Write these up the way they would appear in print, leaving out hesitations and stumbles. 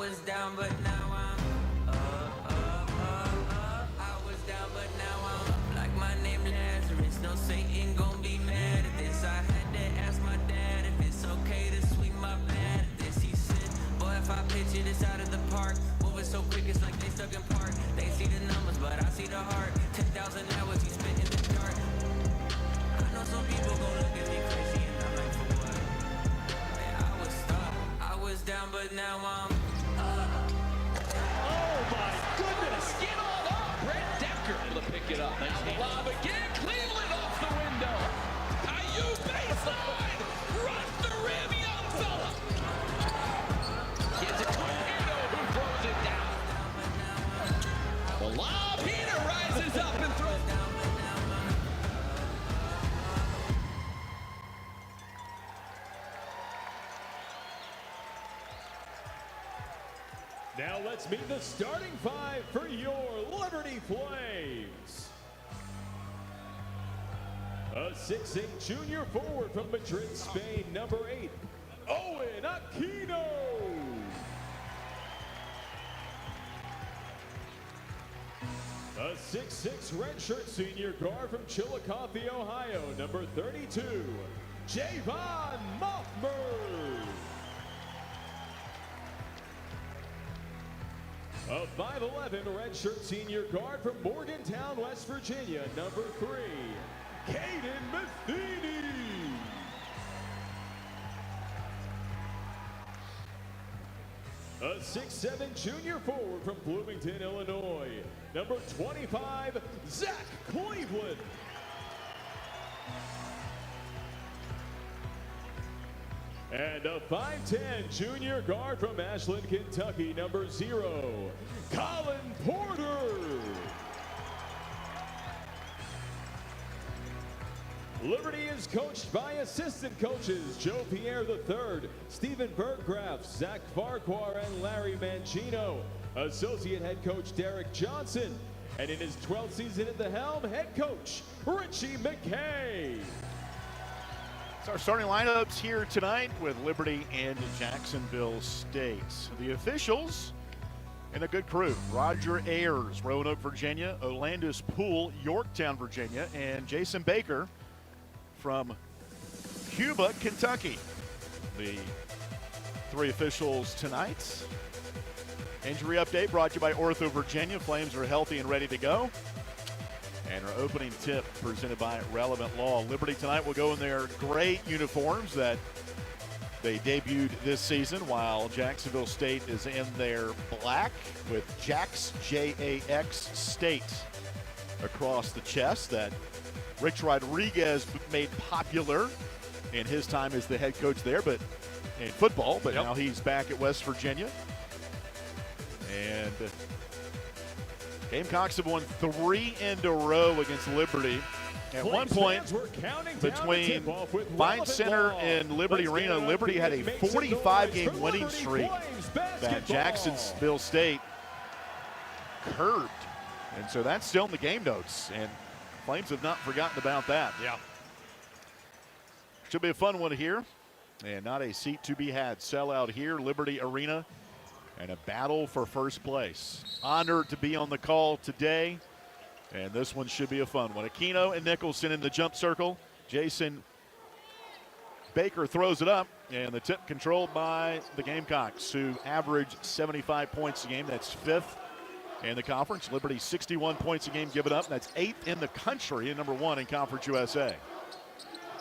was down, but now I'm I was down, but now I'm up. Like my name Lazarus. No Satan gon' be mad at this. I had to ask my dad if it's okay to sweep my bad at this. He said, boy, if I pitch it, it's out of the park. Moving so quick, it's like they stuck in park. They see the numbers, but I see the heart. 10,000 hours, he spit in the dark. I know some people gon' look at me crazy, and I'm like, for what? Man, I was stuck. I was down, but now I'm Oh my goodness! Get on up, Brett Decker able to pick it up. Nice lob again. Cleveland off the window. Caillou baseline. Run the rim, young fella. Gives it to Hino, who throws it down. The lob. Hino rises up and throws down. Now let's meet the starting five for your Liberty Flames. A 6'8" junior forward from Madrid, Spain, number 8, Owen Aquino. A 6'6" redshirt senior guard from Chillicothe, Ohio, number 32, Javon Moffmer. A 5'11" redshirt senior guard from Morgantown, West Virginia, number 3, Caden Matheny. A 6'7" junior forward from Bloomington, Illinois, number 25, Zach Cleveland. And a 5'10" junior guard from Ashland, Kentucky, number 0, Colin Porter. Liberty is coached by assistant coaches Joe Pierre III, Stephen Berggraf, Zach Farquhar, and Larry Mancino. Associate head coach Derek Johnson. And in his 12th season at the helm, head coach Richie McKay. It's our starting lineups here tonight with Liberty and Jacksonville State. The officials and a good crew: Roger Ayers, Roanoke, Virginia; Olandis Poole, Yorktown, Virginia; and Jason Baker from Cuba, Kentucky. The three officials tonight. Injury update brought to you by Ortho Virginia. Flames are healthy and ready to go. And our opening tip presented by Relevant Law. Liberty tonight will go in their gray uniforms that they debuted this season, while Jacksonville State is in their black with Jax, J-A-X, State across the chest, that Rich Rodriguez made popular in his time as the head coach there, but in football, but now he's back at West Virginia. And Gamecocks have won 3 in a row against Liberty. At one point, between Vine Center and Liberty Arena, Liberty had a 45-game winning streak that Jacksonville State curbed. And so that's still in the game notes, and Flames have not forgotten about that. Yeah. Should be a fun one here, and not a seat to be had. Sellout here, Liberty Arena, and a battle for first place. Honored to be on the call today, and this one should be a fun one. Aquino and Nicholson in the jump circle. Jason Baker throws it up, and the tip controlled by the Gamecocks, who average 75 points a game. That's 5th in the conference. Liberty 61 points a game given up. That's 8th in the country and number 1 in Conference USA.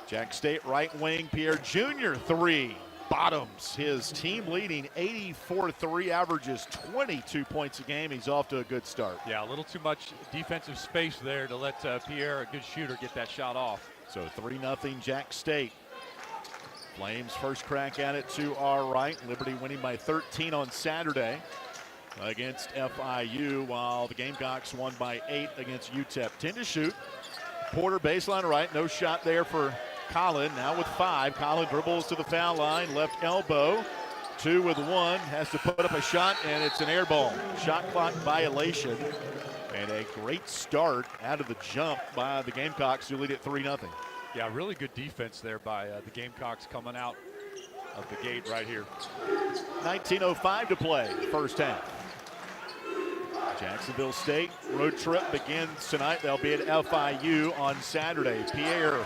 Jack State right wing, Pierre Jr. 3. Bottoms his team leading 84-3, averages 22 points a game. He's off to a good start. Yeah, a little too much defensive space there to let Pierre, a good shooter, get that shot off. So 3-0 Jack State. Flames first crack at it to our right. Liberty winning by 13 on Saturday against FIU, while the Gamecocks won by 8 against UTEP. 10 to shoot. Porter baseline right, no shot there for Colin. Now with 5, Colin dribbles to the foul line, left elbow, 2 with 1, has to put up a shot, and it's an air ball. Shot clock violation, and a great start out of the jump by the Gamecocks, who lead at 3-0. Yeah, really good defense there by the Gamecocks, coming out of the gate right here. 19:05 to play, first half. Jacksonville State road trip begins tonight. They'll be at FIU on Saturday. Pierre,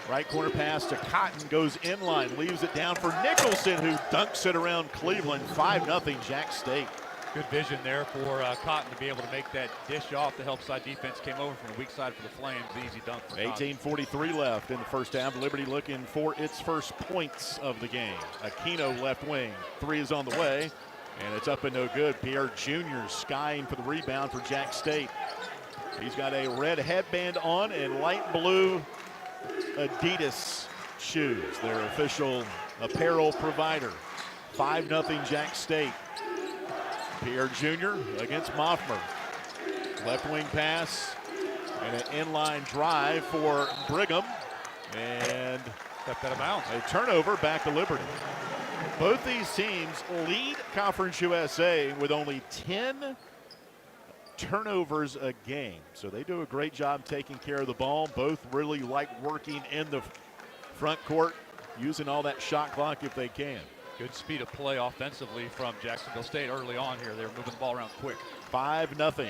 right corner pass to Cotton, goes inline, leaves it down for Nicholson, who dunks it around Cleveland. 5-0 Jack State. Good vision there for Cotton to be able to make that dish off. The help side defense came over from the weak side for the Flames. Easy dunk for Cotton. 18:43 left in the first half. Liberty looking for its first points of the game. Aquino left wing. Three is on the way, and it's up and no good. Pierre Jr. skying for the rebound for Jack State. He's got a red headband on and light blue Adidas shoes, their official apparel provider. 5-0 Jack State. Pierre Jr. against Moffmer. Left wing pass and an inline drive for Brigham. And stepped out of bounds. A turnover back to Liberty. Both these teams lead Conference USA with only 10 turnovers a game. So they do a great job taking care of the ball. Both really like working in the front court, using all that shot clock if they can. Good speed of play offensively from Jacksonville State early on here. They were moving the ball around quick. 5-0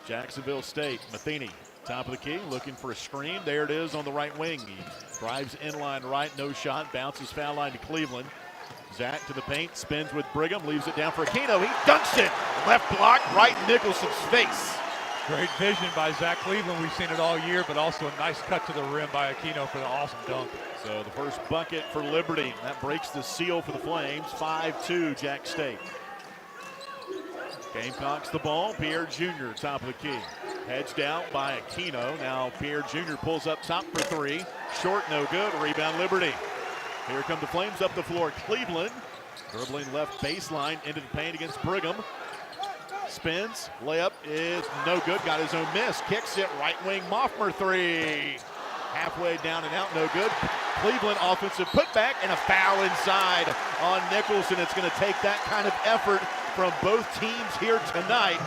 Jacksonville State. Matheny, top of the key, looking for a screen. There it is on the right wing. He drives inline right, no shot, bounces foul line to Cleveland. Zach to the paint, spins with Brigham, leaves it down for Aquino. He dunks it. Left block, right in Nicholson's face. Great vision by Zach Cleveland. We've seen it all year, but also a nice cut to the rim by Aquino for the awesome dunk. So the first bucket for Liberty. That breaks the seal for the Flames. 5-2 Jack State. Gamecocks the ball. Pierre Jr. top of the key. Hedged out by Aquino. Now Pierre Jr. pulls up top for three. Short, no good. Rebound Liberty. Here come the Flames up the floor. Cleveland dribbling left baseline into the paint against Brigham. Spins, layup is no good. Got his own miss. Kicks it, right wing Moffmer three. Halfway down and out, no good. Cleveland offensive putback and a foul inside on Nicholson. It's going to take that kind of effort from both teams here tonight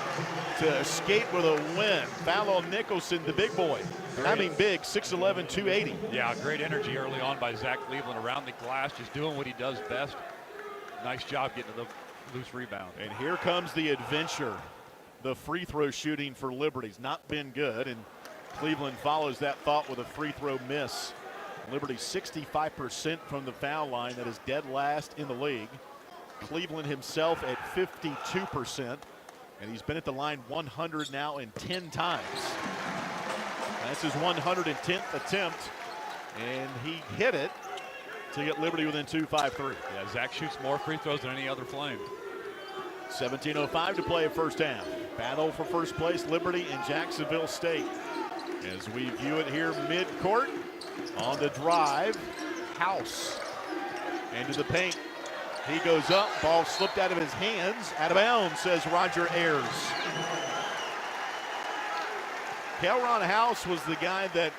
to escape with a win. Foul on Nicholson, the big boy. I mean big, 6'11", 280. Yeah, great energy early on by Zach Cleveland around the glass, just doing what he does best. Nice job getting to the loose rebound. And here comes the adventure. The free throw shooting for Liberty's not been good, and Cleveland follows that thought with a free throw miss. Liberty 65% from the foul line. That is dead last in the league. Cleveland himself at 52%, and he's been at the line 100 now and 10 times. That's his 110th attempt, and he hit it to get Liberty within 2-5-3. Yeah, Zach shoots more free throws than any other Flame. 17:05 to play first half. Battle for first place, Liberty and Jacksonville State. As we view it here mid-court, on the drive, House into the paint. He goes up, ball slipped out of his hands, out of bounds, says Roger Ayers. Kelron House was the guy that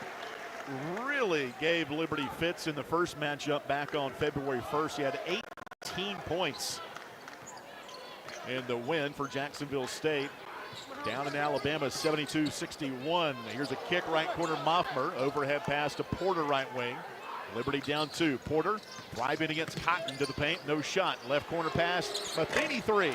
really gave Liberty fits in the first matchup back on February 1st. He had 18 points in the win for Jacksonville State. Down in Alabama, 72-61. Here's a kick, right corner, Moffmer. Overhead pass to Porter, right wing. Liberty down two. Porter driving against Cotton to the paint. No shot. Left corner pass. Matheny three.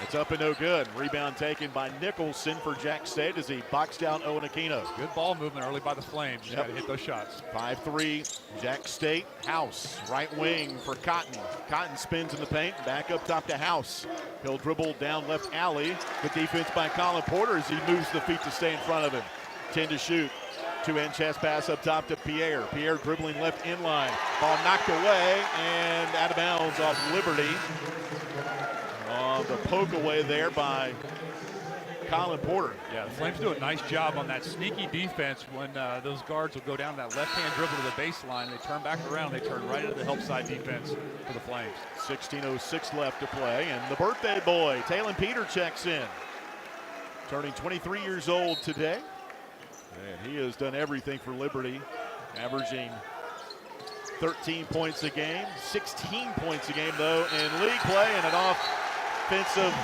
It's up and no good. Rebound taken by Nicholson for Jack State as he boxed out Owen Aquino. Good ball movement early by the Flames. Just got to hit those shots. 5-3 Jack State. House right wing for Cotton. Cotton spins in the paint. Back up top to House. He'll dribble down left alley. Good defense by Colin Porter as he moves the feet to stay in front of him. 10 to shoot. Two-hand chest pass up top to Pierre. Pierre dribbling left inline. Ball knocked away and out of bounds off Liberty. The poke away there by Colin Porter. Yeah, the Flames do a nice job on that sneaky defense when those guards will go down that left-hand dribble to the baseline. They turn back around. They turn right into the help side defense for the Flames. 16:06 left to play, and the birthday boy, Talon Peter, checks in. Turning 23 years old today. And he has done everything for Liberty, averaging 13 points a game, 16 points a game, though, in league play, and an offensive,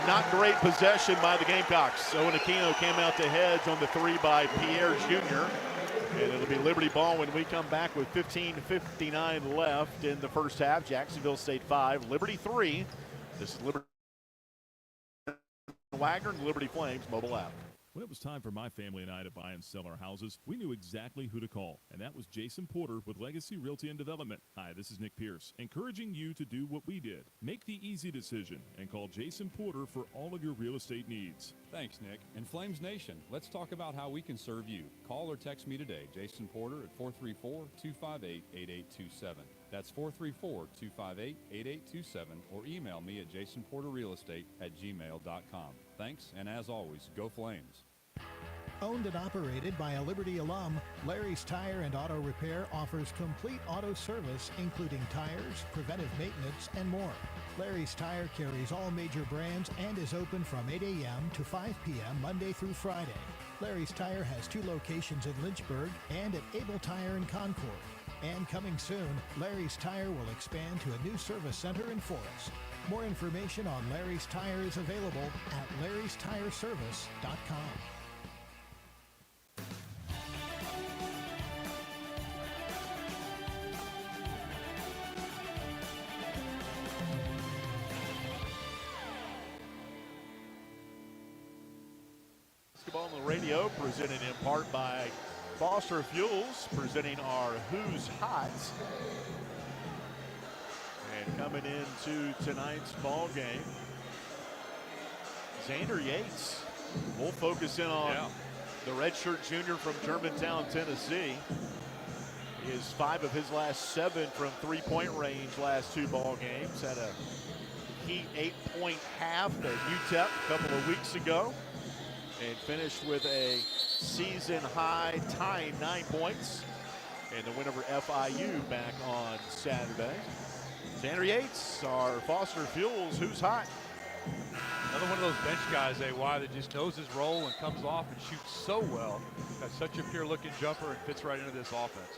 not great possession by the Gamecocks. Owen Aquino came out to hedge on the three by Pierre Jr. And it'll be Liberty ball when we come back with 15:59 left in the first half. Jacksonville State 5, Liberty 3. This is Liberty Wagner and Liberty Flames mobile app. When it was time for my family and I to buy and sell our houses, we knew exactly who to call, and that was Jason Porter with Legacy Realty and Development. Hi, this is Nick Pierce, encouraging you to do what we did. Make the easy decision and call Jason Porter for all of your real estate needs. Thanks, Nick. And Flames Nation, let's talk about how we can serve you. Call or text me today, Jason Porter, at 434-258-8827. That's 434-258-8827, or email me at jasonporterrealestate@gmail.com. Thanks, and as always, go Flames. Owned and operated by a Liberty alum, Larry's Tire and Auto Repair offers complete auto service, including tires, preventive maintenance, and more. Larry's Tire carries all major brands and is open from 8 a.m. to 5 p.m. Monday through Friday. Larry's Tire has 2 locations in Lynchburg and at Able Tire in Concord. And coming soon, Larry's Tire will expand to a new service center in Forest. More information on Larry's Tire is available at larrystireservice.com. Basketball on the radio, presented in part by Foster Fuels, presenting our Who's Hot. And coming into tonight's ball game, Xander Yates. We'll focus in on the redshirt junior from Germantown, Tennessee. He is 5 of his last 7 from three-point range last 2 ball games. Had a Heat 8-point half at UTEP a couple of weeks ago, and finished with a season-high tying 9 points and the win over FIU back on Saturday. Xander Yates, our Foster Fuels Who's Hot. Another one of those bench guys, AY, that just knows his role and comes off and shoots so well. Got such a pure-looking jumper and fits right into this offense.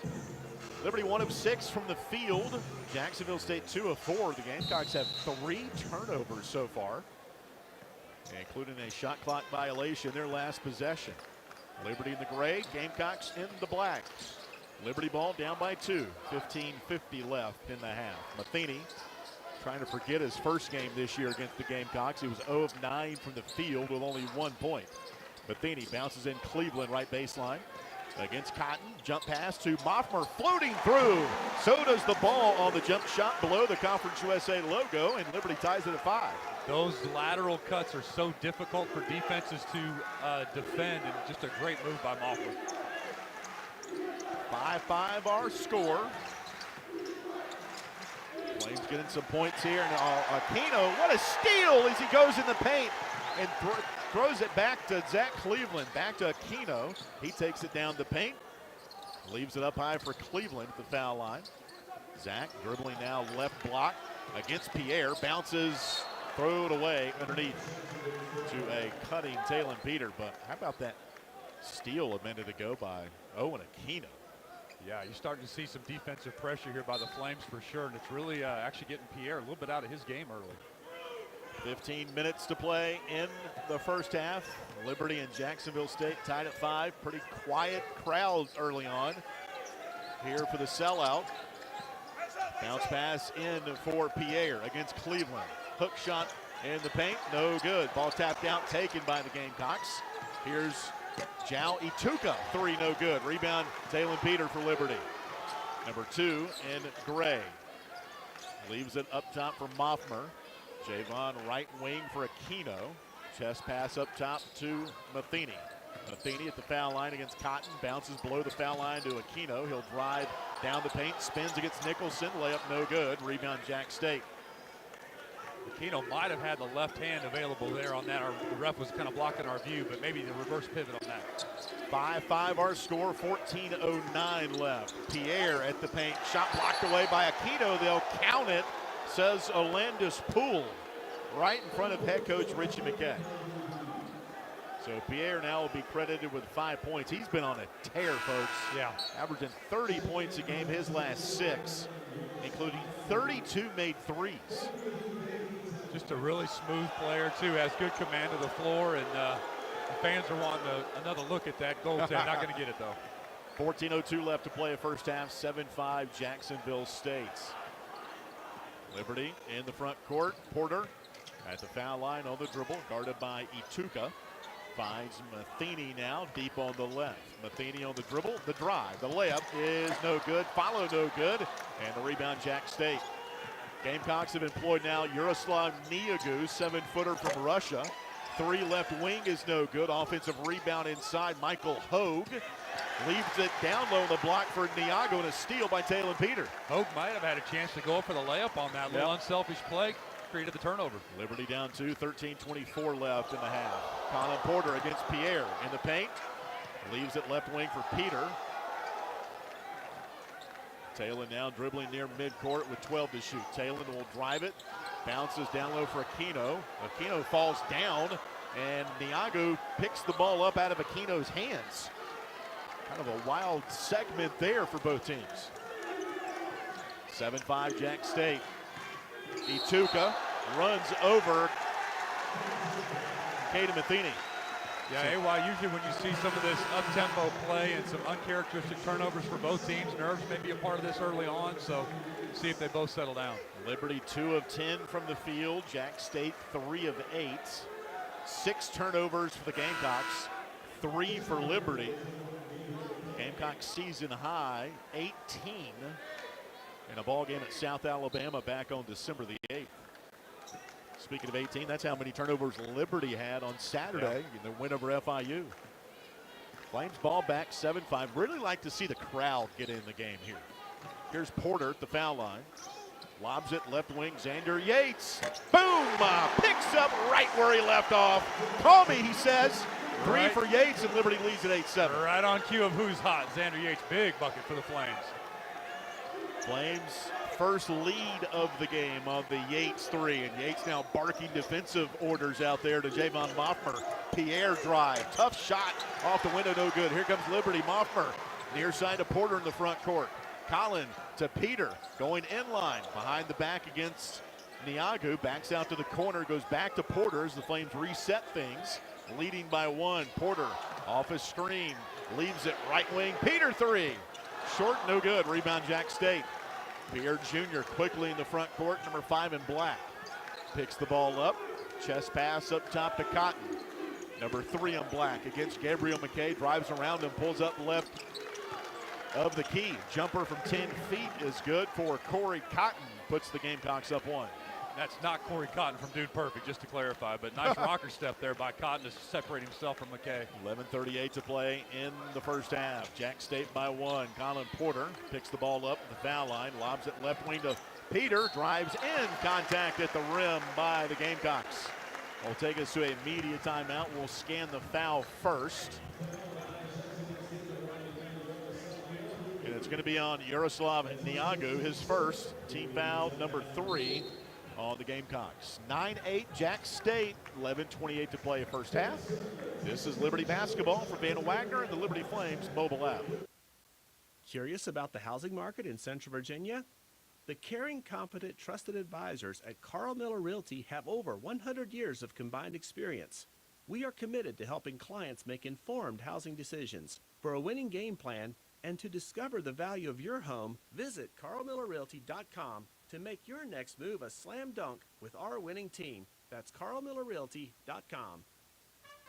Liberty 1 of 6 from the field. Jacksonville State 2 of 4. The Gamecocks have 3 turnovers so far, including a shot clock violation their last possession. Liberty in the gray, Gamecocks in the black. Liberty ball down by 2, 15:50 left in the half. Matheny trying to forget his first game this year against the Gamecocks. He was 0 of 9 from the field with only 1 point. Matheny bounces in Cleveland right baseline against Cotton. Jump pass to Moffmer, floating through. So does the ball on the jump shot below the Conference USA logo, and Liberty ties it at 5. Those lateral cuts are so difficult for defenses to defend, and just a great move by Moffler. 5-5 our score. Flames getting some points here, and Aquino, what a steal as he goes in the paint and throws it back to Zach Cleveland. Back to Aquino. He takes it down the paint, leaves it up high for Cleveland at the foul line. Zach dribbling now left block against Pierre, bounces, throw it away underneath to a cutting Talon Peter. But how about that steal a minute ago by Owen Aquino? Yeah, you're starting to see some defensive pressure here by the Flames for sure, and it's really actually getting Pierre a little bit out of his game early. 15 minutes to play in the first half. Liberty and Jacksonville State tied at 5. Pretty quiet crowds early on here for the sellout. Bounce pass in for Pierre against Cleveland. Hook shot in the paint, no good. Ball tapped out, taken by the Gamecocks. Here's Jao Ituka, 3 no good. Rebound, Talon Peter for Liberty. Number 2 in gray. Leaves it up top for Moffmer. Javon right wing for Aquino. Chest pass up top to Matheny. Matheny at the foul line against Cotton. Bounces below the foul line to Aquino. He'll drive down the paint, spins against Nicholson. Layup no good. Rebound Jack State. Aquino might have had the left hand available there on that. The ref was kind of blocking our view, but maybe the reverse pivot on that. 5-5 our score, 14:09 left. Pierre at the paint, shot blocked away by Aquino. They'll count it, says Olandis Poole, right in front of head coach Richie McKay. So Pierre now will be credited with 5 points. He's been on a tear, folks. Yeah. Averaging 30 points a game his last 6, including 32 made threes. Just a really smooth player, too. Has good command of the floor, and the fans are wanting another look at that goaltend. Not going to get it, though. 14:02 left to play a first half. 7-5 Jacksonville State. Liberty in the front court. Porter at the foul line on the dribble, guarded by Ituka. Finds Matheny now deep on the left. Matheny on the dribble, the drive, the layup is no good, follow no good, and the rebound Jack State. Gamecocks have employed now Yaroslav Niagu, 7-footer from Russia. 3 left wing is no good. Offensive rebound inside. Michael Hogue leaves it down low on the block for Niagu, and a steal by Taylor Peter. Hogue might have had a chance to go up for the layup on that little unselfish play. Created the turnover. Liberty down 2, 13:24 left in the half. Colin Porter against Pierre in the paint. Leaves it left wing for Peter. Taylor now dribbling near midcourt with 12 to shoot. Taylor will drive it. Bounces down low for Aquino. Aquino falls down, and Niagu picks the ball up out of Aquino's hands. Kind of a wild segment there for both teams. 7-5 Jack State. Ituka runs over Caden Matheny. Yeah, AY, usually when you see some of this up-tempo play and some uncharacteristic turnovers for both teams, nerves may be a part of this early on, so see if they both settle down. Liberty 2 of 10 from the field. Jack State 3 of 8. 6 turnovers for the Gamecocks, 3 for Liberty. Gamecocks season high, 18 in a ball game at South Alabama back on December the 8th. Speaking of 18, that's how many turnovers Liberty had on Saturday in the win over FIU. Flames ball back 7-5. Really like to see the crowd get in the game here. Here's Porter at the foul line. Lobs it left wing, Xander Yates. Boom! Picks up right where he left off. Call me, he says. 3 for Yates, and Liberty leads at 8-7. Right on cue of who's hot. Xander Yates, big bucket for the Flames. Flames first lead of the game on the Yates 3, and Yates now barking defensive orders out there to Javon Moffmer. Pierre drive, tough shot off the window, no good. Here comes Liberty. Moffmer near side to Porter in the front court. Collin to Peter, going in line behind the back against Niagu, backs out to the corner, goes back to Porter as the Flames reset things, leading by 1. Porter off his screen, leaves it right wing. Peter 3, short, no good. Rebound Jack State. Pierre Jr. quickly in the front court, number 5 in black. Picks the ball up, chest pass up top to Cotton. Number 3 in black against Gabriel McKay, drives around him, pulls up left of the key. Jumper from 10 feet is good for Corey Cotton, puts the Gamecocks up 1. That's not Corey Cotton from Dude Perfect, just to clarify, but nice rocker step there by Cotton to separate himself from McKay. 11:38 to play in the first half. Jack State by 1. Colin Porter picks the ball up at the foul line, lobs it left wing to Peter, drives in, contact at the rim by the Gamecocks. Will take us to a media timeout. We'll scan the foul first. And it's going to be on Yaroslav Niagu, his first, team foul number 3 on the Gamecocks. 9-8 Jack State, 11:28 to play first half. This is Liberty basketball from Vanna Wagner and the Liberty Flames mobile app. Curious about the housing market in Central Virginia? The caring, competent, trusted advisors at Carl Miller Realty have over 100 years of combined experience. We are committed to helping clients make informed housing decisions. For a winning game plan and to discover the value of your home, visit carlmillerrealty.com to make your next move a slam dunk with our winning team. That's carlmillerrealty.com.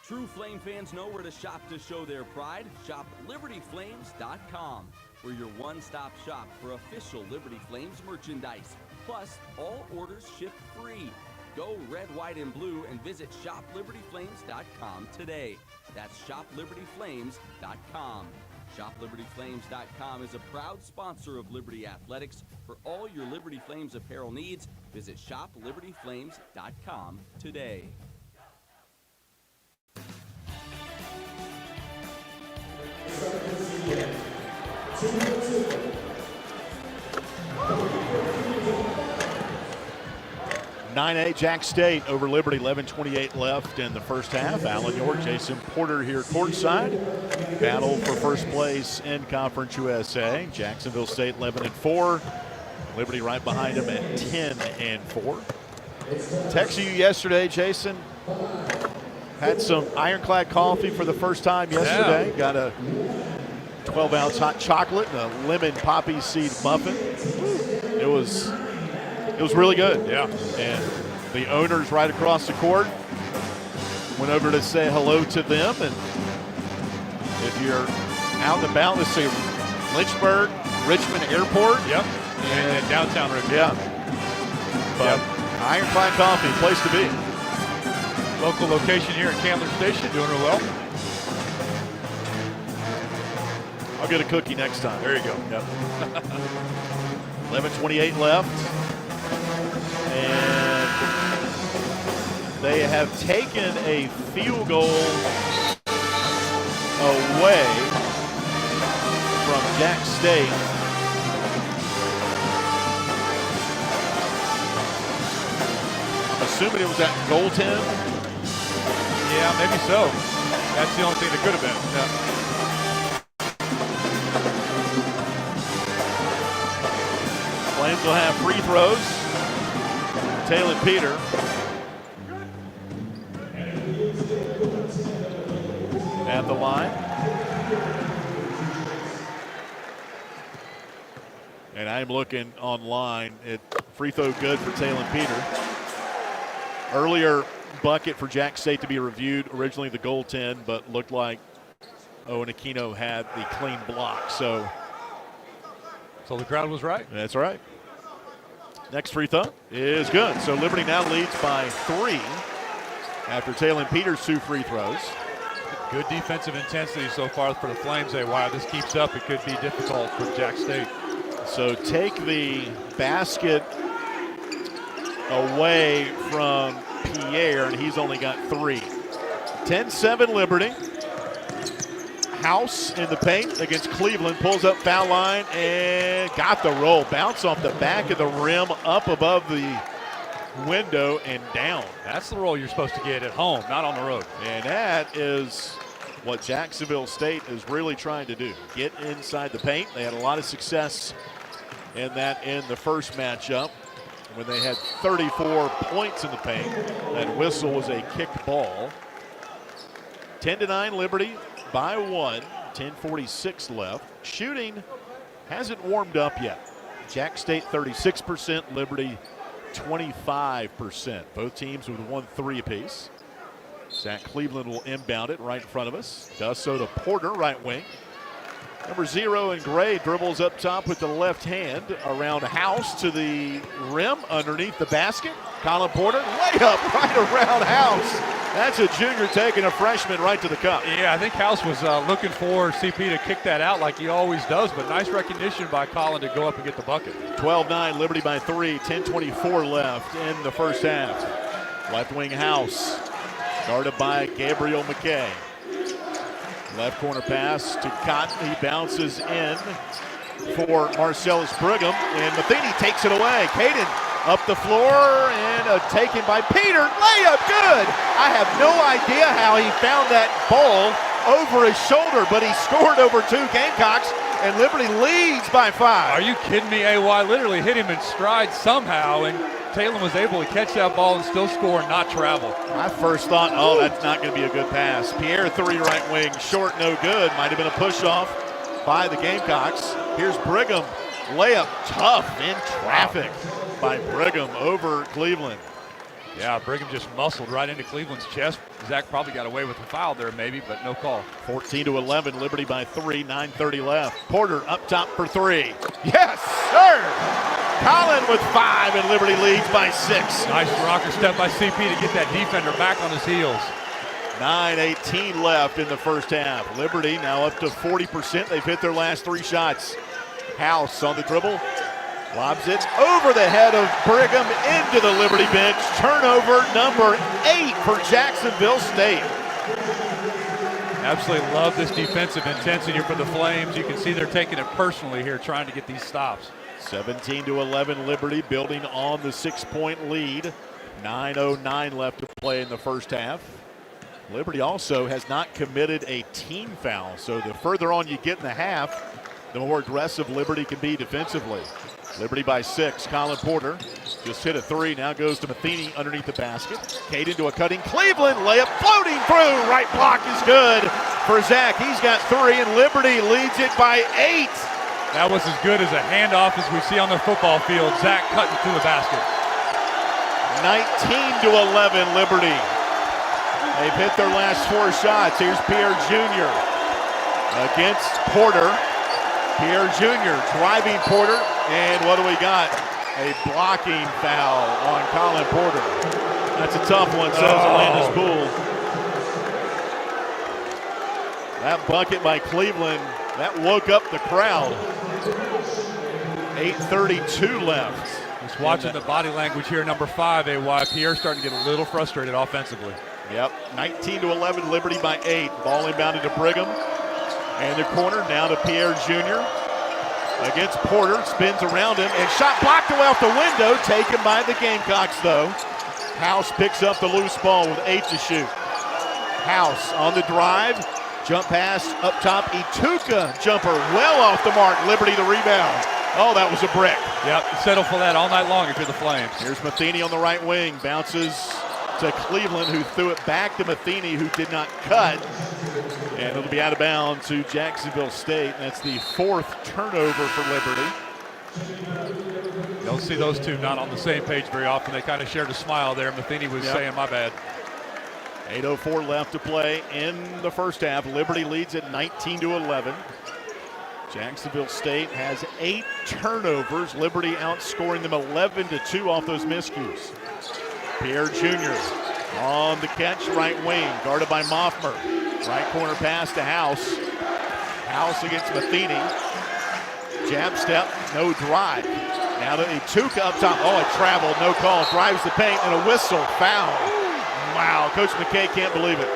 True Flame fans know where to shop to show their pride. Shop LibertyFlames.com. We're your one-stop shop for official Liberty Flames merchandise. Plus, all orders ship free. Go red, white, and blue and visit ShopLibertyFlames.com today. That's ShopLibertyFlames.com. ShopLibertyFlames.com is a proud sponsor of Liberty Athletics. For all your Liberty Flames apparel needs, visit ShopLibertyFlames.com today. (9-8) Jack State over Liberty, 11:28 left in the first half. Alan York, Jason Porter here courtside. Battle for first place in Conference USA. Jacksonville State 11-4. Liberty right behind them at 10-4. Texted you yesterday, Jason. Had some Ironclad coffee for the first time yesterday. Yeah. Got a 12-ounce hot chocolate and a lemon poppy seed muffin. It was really good. Yeah. And the owners right across the court went over to say hello to them. And if you're out and about, let's say Lynchburg, Richmond Airport. Yep. And downtown Richmond. Yeah. But Ironclad Coffee, place to be. Local location here at Candler Station, doing real well. I'll get a cookie next time. There you go. Yep. 11:28 left. And they have taken a field goal away from Jack State. I'm assuming it was that goaltend. Yeah, maybe so. That's the only thing that could have been. Yeah. Flames will have free throws. Taylor Peter. At the line. And I'm looking online at free throw good for Taylor Peter. Earlier bucket for Jack State to be reviewed. Originally the goaltend, but looked like Owen Aquino had the clean block. So the crowd was right. That's right. Next free throw is good. So Liberty now leads by 3 after Taylor Peters' 2 free throws. Good defensive intensity so far for the Flames. Wow, this keeps up, it could be difficult for Jack State. So take the basket away from Pierre, and he's only got 3. 10-7 Liberty. House in the paint against Cleveland, pulls up foul line and got the roll. Bounce off the back of the rim, up above the window and down. That's the roll you're supposed to get at home, not on the road. And that is what Jacksonville State is really trying to do. Get inside the paint. They had a lot of success in that in the first matchup when they had 34 points in the paint. That whistle was a kicked ball. 10-9 Liberty by 1, 10:46 left. Shooting hasn't warmed up yet. Jack State 36%, Liberty 25%. Both teams with 1 3 apiece. Zach Cleveland will inbound it right in front of us. Does so to Porter, right wing. Number 0 in gray dribbles up top with the left hand around House to the rim underneath the basket. Colin Porter, layup right around House. That's a junior taking a freshman right to the cup. Yeah, I think House was looking for CP to kick that out like he always does, but nice recognition by Colin to go up and get the bucket. 12-9, Liberty by 3, 10:24 left in the first half. Left wing House, guarded by Gabriel McKay. Left corner pass to Cotton. He bounces in for Marcellus Brigham, and Matheny takes it away. Caden up the floor and taken by Peter. Layup, good. I have no idea how he found that ball over his shoulder, but he scored over 2 Gamecocks, and Liberty leads by 5. Are you kidding me, AY? Literally hit him in stride somehow, and Taylor was able to catch that ball and still score and not travel. I first thought, oh, that's not going to be a good pass. Pierre 3 right wing, short, no good. Might have been a push off by the Gamecocks. Here's Brigham, layup, tough in traffic by Brigham over Cleveland. Yeah, Brigham just muscled right into Cleveland's chest. Zach probably got away with a foul there maybe, but no call. 14-11, Liberty by 3, 9:30 left. Porter up top for 3. Yes, sir! Colin with 5, and Liberty leads by 6. Nice rocker step by CP to get that defender back on his heels. 9:18 left in the first half. Liberty now up to 40%. They've hit their last 3 shots. House on the dribble. Lobs it over the head of Brigham into the Liberty bench. Turnover number 8 for Jacksonville State. Absolutely love this defensive intensity for the Flames. You can see they're taking it personally here, trying to get these stops. 17-11 Liberty, building on the 6-point lead. 9:09 left to play in the first half. Liberty also has not committed a team foul, so the further on you get in the half, the more aggressive Liberty can be defensively. Liberty by 6. Colin Porter just hit a 3. Now goes to Matheny underneath the basket. Cade into a cutting Cleveland layup, floating through. Right block is good for Zach. He's got 3, and Liberty leads it by 8. That was as good as a handoff as we see on the football field. Zach cutting through the basket. 19-11, Liberty. They've hit their last 4 shots. Here's Pierre Jr. against Porter. Pierre Jr. driving Porter, and what do we got? A blocking foul on Colin Porter. That's a tough one, says Alandis Poole. That bucket by Cleveland, that woke up the crowd. 8:32 left. Just watching the body language here, number 5, AY. Pierre's starting to get a little frustrated offensively. Yep, 19-11, Liberty by 8. Ball inbounded to Brigham. And the corner now to Pierre Jr. against Porter. Spins around him, and shot blocked away off the window. Taken by the Gamecocks, though. House picks up the loose ball with 8 to shoot. House on the drive. Jump pass up top. Ituka jumper well off the mark. Liberty the rebound. Oh, that was a brick. Yep, settle for that all night long if you're the Flames. Here's Matheny on the right wing. Bounces to Cleveland, who threw it back to Matheny, who did not cut. And it'll be out of bounds to Jacksonville State. That's the 4th turnover for Liberty. Don't see those two not on the same page very often. They kind of shared a smile there. Matheny was saying, my bad. 8:04 left to play in the first half. Liberty leads at 19-11. Jacksonville State has 8 turnovers. Liberty outscoring them 11-2 off those miscues. Pierre Jr. on the catch, right wing, guarded by Moffmer. Right corner pass to House. House against Matheny. Jab step, no drive. Now to Ituka up top. Oh, it traveled, no call. Drives the paint and a whistle, foul. Wow, Coach McKay can't believe it.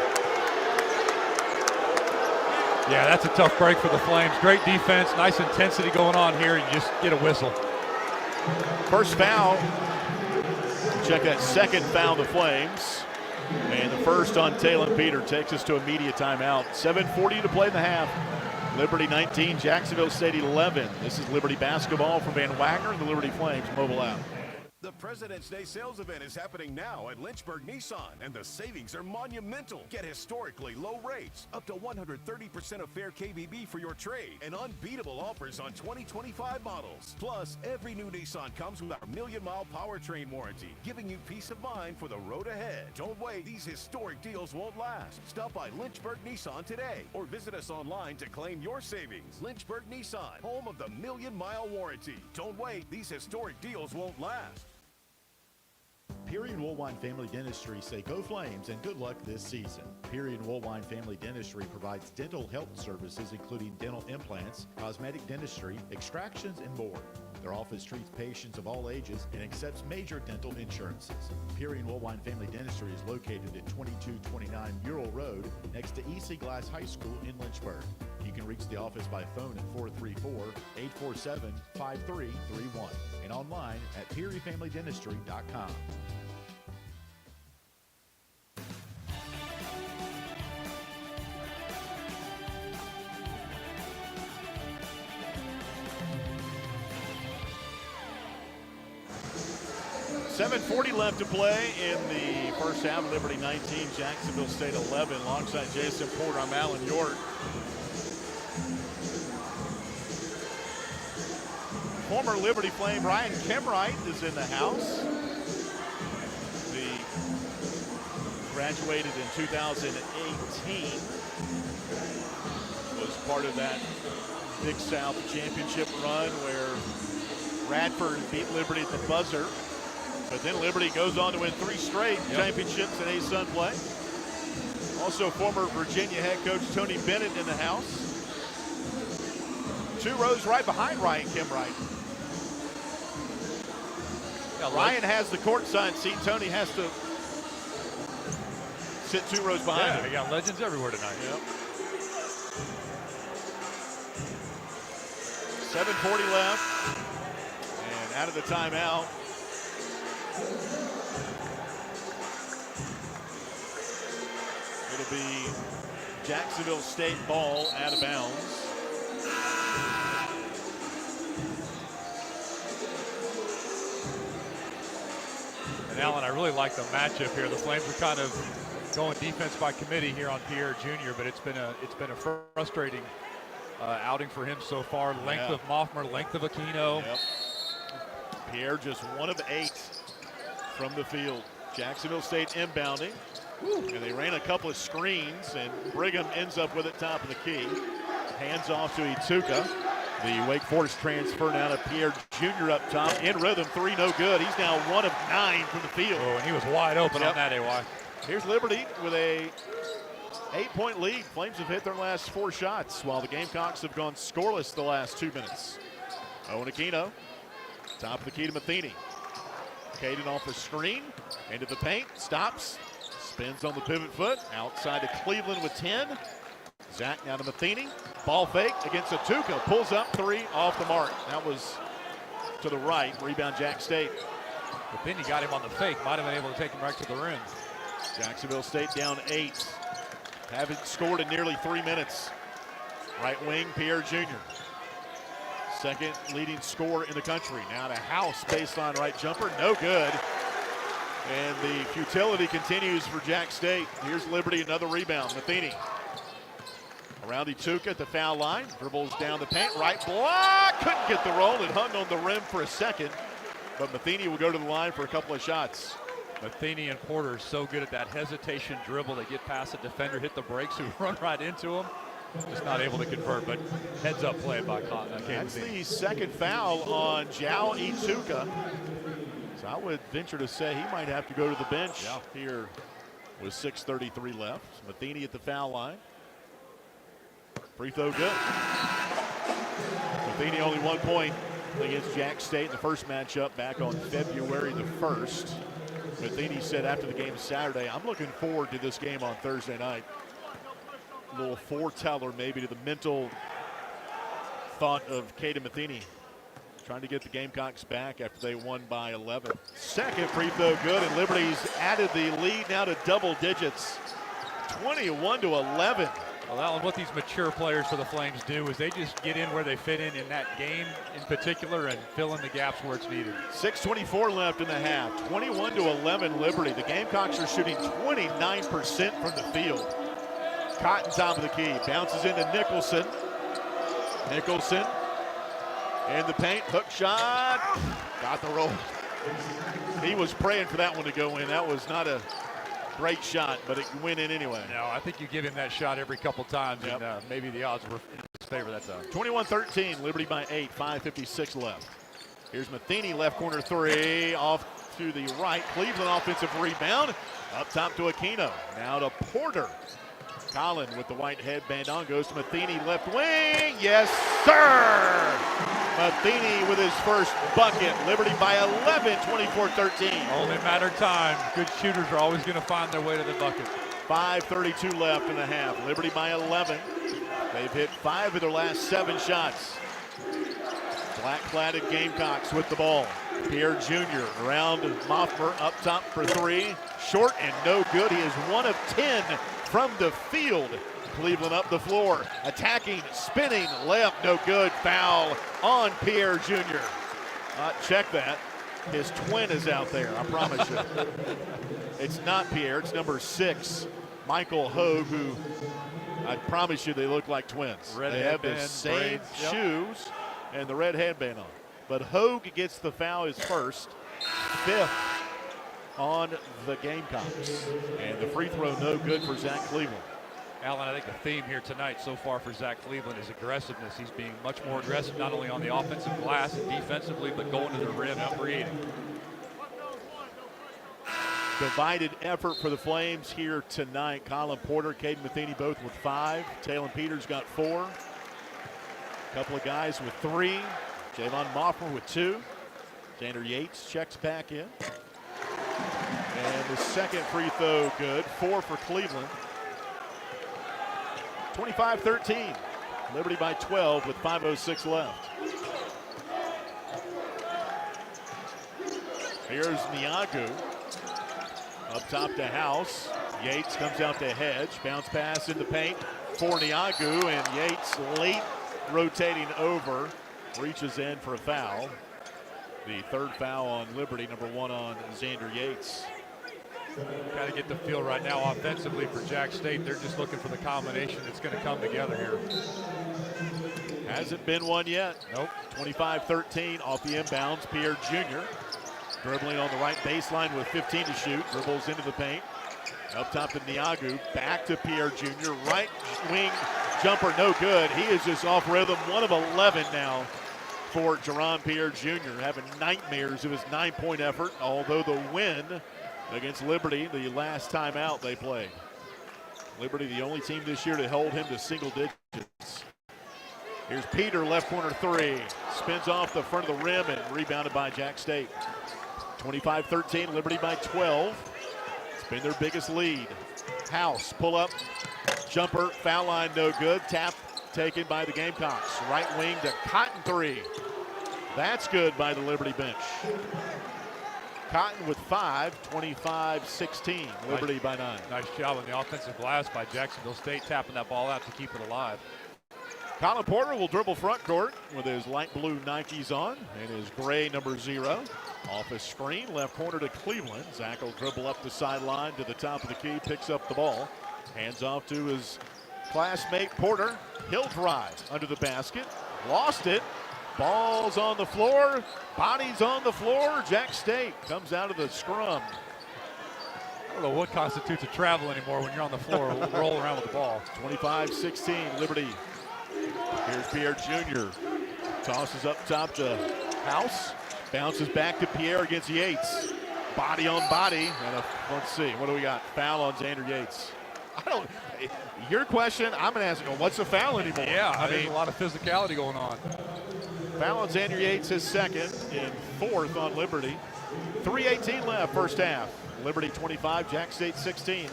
Yeah, that's a tough break for the Flames. Great defense, nice intensity going on here. You just get a whistle. First foul. Check that second foul, the Flames. And the first on Talon Peter takes us to a media timeout. 7:40 to play in the half. Liberty 19, Jacksonville State 11. This is Liberty basketball from Van Wagner and the Liberty Flames mobile app. The President's Day sales event is happening now at Lynchburg Nissan, and the savings are monumental. Get historically low rates, up to 130% of fair KBB for your trade, and unbeatable offers on 2025 models. Plus, every new Nissan comes with our 1,000,000-mile powertrain warranty, giving you peace of mind for the road ahead. Don't wait, these historic deals won't last. Stop by Lynchburg Nissan today, or visit us online to claim your savings. Lynchburg Nissan, home of the 1,000,000-mile warranty. Don't wait, these historic deals won't last. Peary and Woolwine Family Dentistry say go Flames and good luck this season. Peary and Woolwine Family Dentistry provides dental health services including dental implants, cosmetic dentistry, extractions, and more. Their office treats patients of all ages and accepts major dental insurances. Peary and Woolwine Family Dentistry is located at 2229 Mural Road next to EC Glass High School in Lynchburg. You can reach the office by phone at 434-847-5331 and online at PearyFamilyDentistry.com. $7:40 left to play in the first half. Liberty 19, Jacksonville State 11. Alongside Jason Porter, I'm Alan York. Former Liberty Flame Ryan Kemwright is in the house. He graduated in 2018. Was part of that Big South championship run where Radford beat Liberty at the buzzer. But then Liberty goes on to win 3 straight championships in A-Sun play. Also former Virginia head coach Tony Bennett in the house. 2 rows right behind Ryan Kemwright. Ryan has the courtside seat. Tony has to sit 2 rows behind him. We got legends everywhere tonight. Yep. 7:40 left. And out of the timeout. It'll be Jacksonville State ball out of bounds. And Alan, I really like the matchup here. The Flames are kind of going defense by committee here on Pierre Jr., but it's been a frustrating outing for him so far. Length of Moffmer, length of Aquino. Yep. Pierre just 1 of 8 from the field. Jacksonville State inbounding, and they ran a couple of screens, and Brigham ends up with it top of the key. Hands off to Ituka. The Wake Forest transfer now to Pierre Jr. up top. In rhythm, 3 no good. He's now 1 of 9 from the field. Oh, and he was wide open on that, AY. Here's Liberty with a 8-point lead. Flames have hit their last 4 shots, while the Gamecocks have gone scoreless the last 2 minutes. Owen Aquino, top of the key to Matheny. Caden off the screen, into the paint, stops, spins on the pivot foot, outside to Cleveland with 10. Zach now to Matheny, ball fake against Atuka, pulls up 3 off the mark. That was to the right, rebound Jack State. Matheny got him on the fake, might have been able to take him right to the rim. Jacksonville State down 8. Haven't scored in nearly 3 minutes. Right wing, Pierre Jr. Second leading scorer in the country. Now to House, baseline right jumper, no good. And the futility continues for Jack State. Here's Liberty, another rebound. Matheny around Ituka at the foul line. Dribbles down the paint, right block. Couldn't get the roll. It hung on the rim for a second. But Matheny will go to the line for a couple of shots. Matheny and Porter are so good at that hesitation dribble. They get past the defender, hit the brakes, who run right into him. Just not able to convert, but heads up play by Caleb. That's the second foul on Jao Ituka. So I would venture to say he might have to go to the bench here with 6:33 left. Matheny at the foul line. Free throw good. Matheny only 1 point against Jack State in the first matchup back on February the 1st. Matheny said after the game Saturday, I'm looking forward to this game on Thursday night. A little foreteller maybe to the mental thought of Caden Matheny, trying to get the Gamecocks back after they won by 11. Second free throw good, and Liberty's added the lead now to double digits, 21-11. Well, Alan, what these mature players for the Flames do is they just get in where they fit in that game in particular and fill in the gaps where it's needed. 6:24 left in the half, 21-11 Liberty. The Gamecocks are shooting 29% from the field. Cotton top of the key, bounces into Nicholson. Nicholson in the paint, hook shot, got the roll. He was praying for that one to go in. That was not a great shot, but it went in anyway. No, I think you give him that shot every couple times, and maybe the odds were in his favor that time. 21-13, Liberty by 8, 5:56 left. Here's Matheny, left corner 3, off to the right. Cleveland offensive rebound, up top to Aquino. Now to Porter. Colin with the white headband on, goes to Matheny, left wing. Yes, sir! Matheny with his first bucket. Liberty by 11, 24-13. Only a matter of time. Good shooters are always going to find their way to the bucket. 5:32 left in the half. Liberty by 11. They've hit 5 of their last 7 shots. Black-cladded Gamecocks with the ball. Pierre Jr. around Moffmer, up top for 3. Short and no good. He is 1 of 10 from the field. Cleveland up the floor, attacking, spinning, layup, no good. Foul on Pierre Jr. Check that. His twin is out there, I promise you. It's not Pierre, it's number 6, Michael Hogue, who I promise you they look like twins. Red they have the headband, same braids, yep. shoes and the red headband on. But Hogue gets the foul, his first, 5th on the Gamecocks. And the free throw no good for Zach Cleveland. Alan, I think the theme here tonight so far for Zach Cleveland is aggressiveness. He's being much more aggressive, not only on the offensive glass and defensively, but going to the rim and creating. Divided effort for the Flames here tonight. Colin Porter, Caden Matheny both with 5. Talon Peters got 4. A couple of guys with 3. Javon Moffmer with 2. Xander Yates checks back in. And the second free throw good. 4 for Cleveland. 25-13. Liberty by 12 with 5:06 left. Here's Niagu. Up top to House. Yates comes out to Hedge. Bounce pass in the paint for Niagu, and Yates late rotating over. Reaches in for a foul. The 3rd foul on Liberty, number 1 on Xander Yates. Kind of get the feel right now offensively for Jack State. They're just looking for the combination that's going to come together here. Hasn't been one yet. Nope. 25-13 off the inbounds. Pierre Jr. dribbling on the right baseline with 15 to shoot. Dribbles into the paint. Up top to Niagu. Back to Pierre Jr. Right wing jumper, no good. He is just off rhythm. 1 of 11 now for Jerron Pierre Jr. Having nightmares of his 9-point effort, although the win against Liberty, the last time out they played. Liberty, the only team this year to hold him to single digits. Here's Peter, left corner three. Spins off the front of the rim and rebounded by Jack State. 25-13, Liberty by 12. It's been their biggest lead. House, pull up, jumper, foul line, no good. Tap taken by the Gamecocks. Right wing to Cotton three. That's good by the Liberty bench. Cotton with 5, 25-16, Liberty by 9. Nice job on the offensive glass by Jacksonville State, tapping that ball out to keep it alive. Colin Porter will dribble front court with his light blue Nikes on and his gray number 0. Off a screen, left corner to Cleveland. Zach will dribble up the sideline to the top of the key, picks up the ball. Hands off to his classmate Porter. He'll drive under the basket. Lost it. Ball's on the floor. Bodies on the floor. Jack State comes out of the scrum. I don't know what constitutes a travel anymore when you're on the floor rolling around with the ball. 25-16, Liberty. Here's Pierre Jr. Tosses up top to House. Bounces back to Pierre against Yates. Body on body. And let's see, what do we got? Foul on Xander Yates. Your question, I'm going to ask, what's a foul anymore? Yeah, I mean, a lot of physicality going on. Foul on Xander Yates, his second, and 4th on Liberty. 3:18 left, first half. Liberty 25, Jack State 16.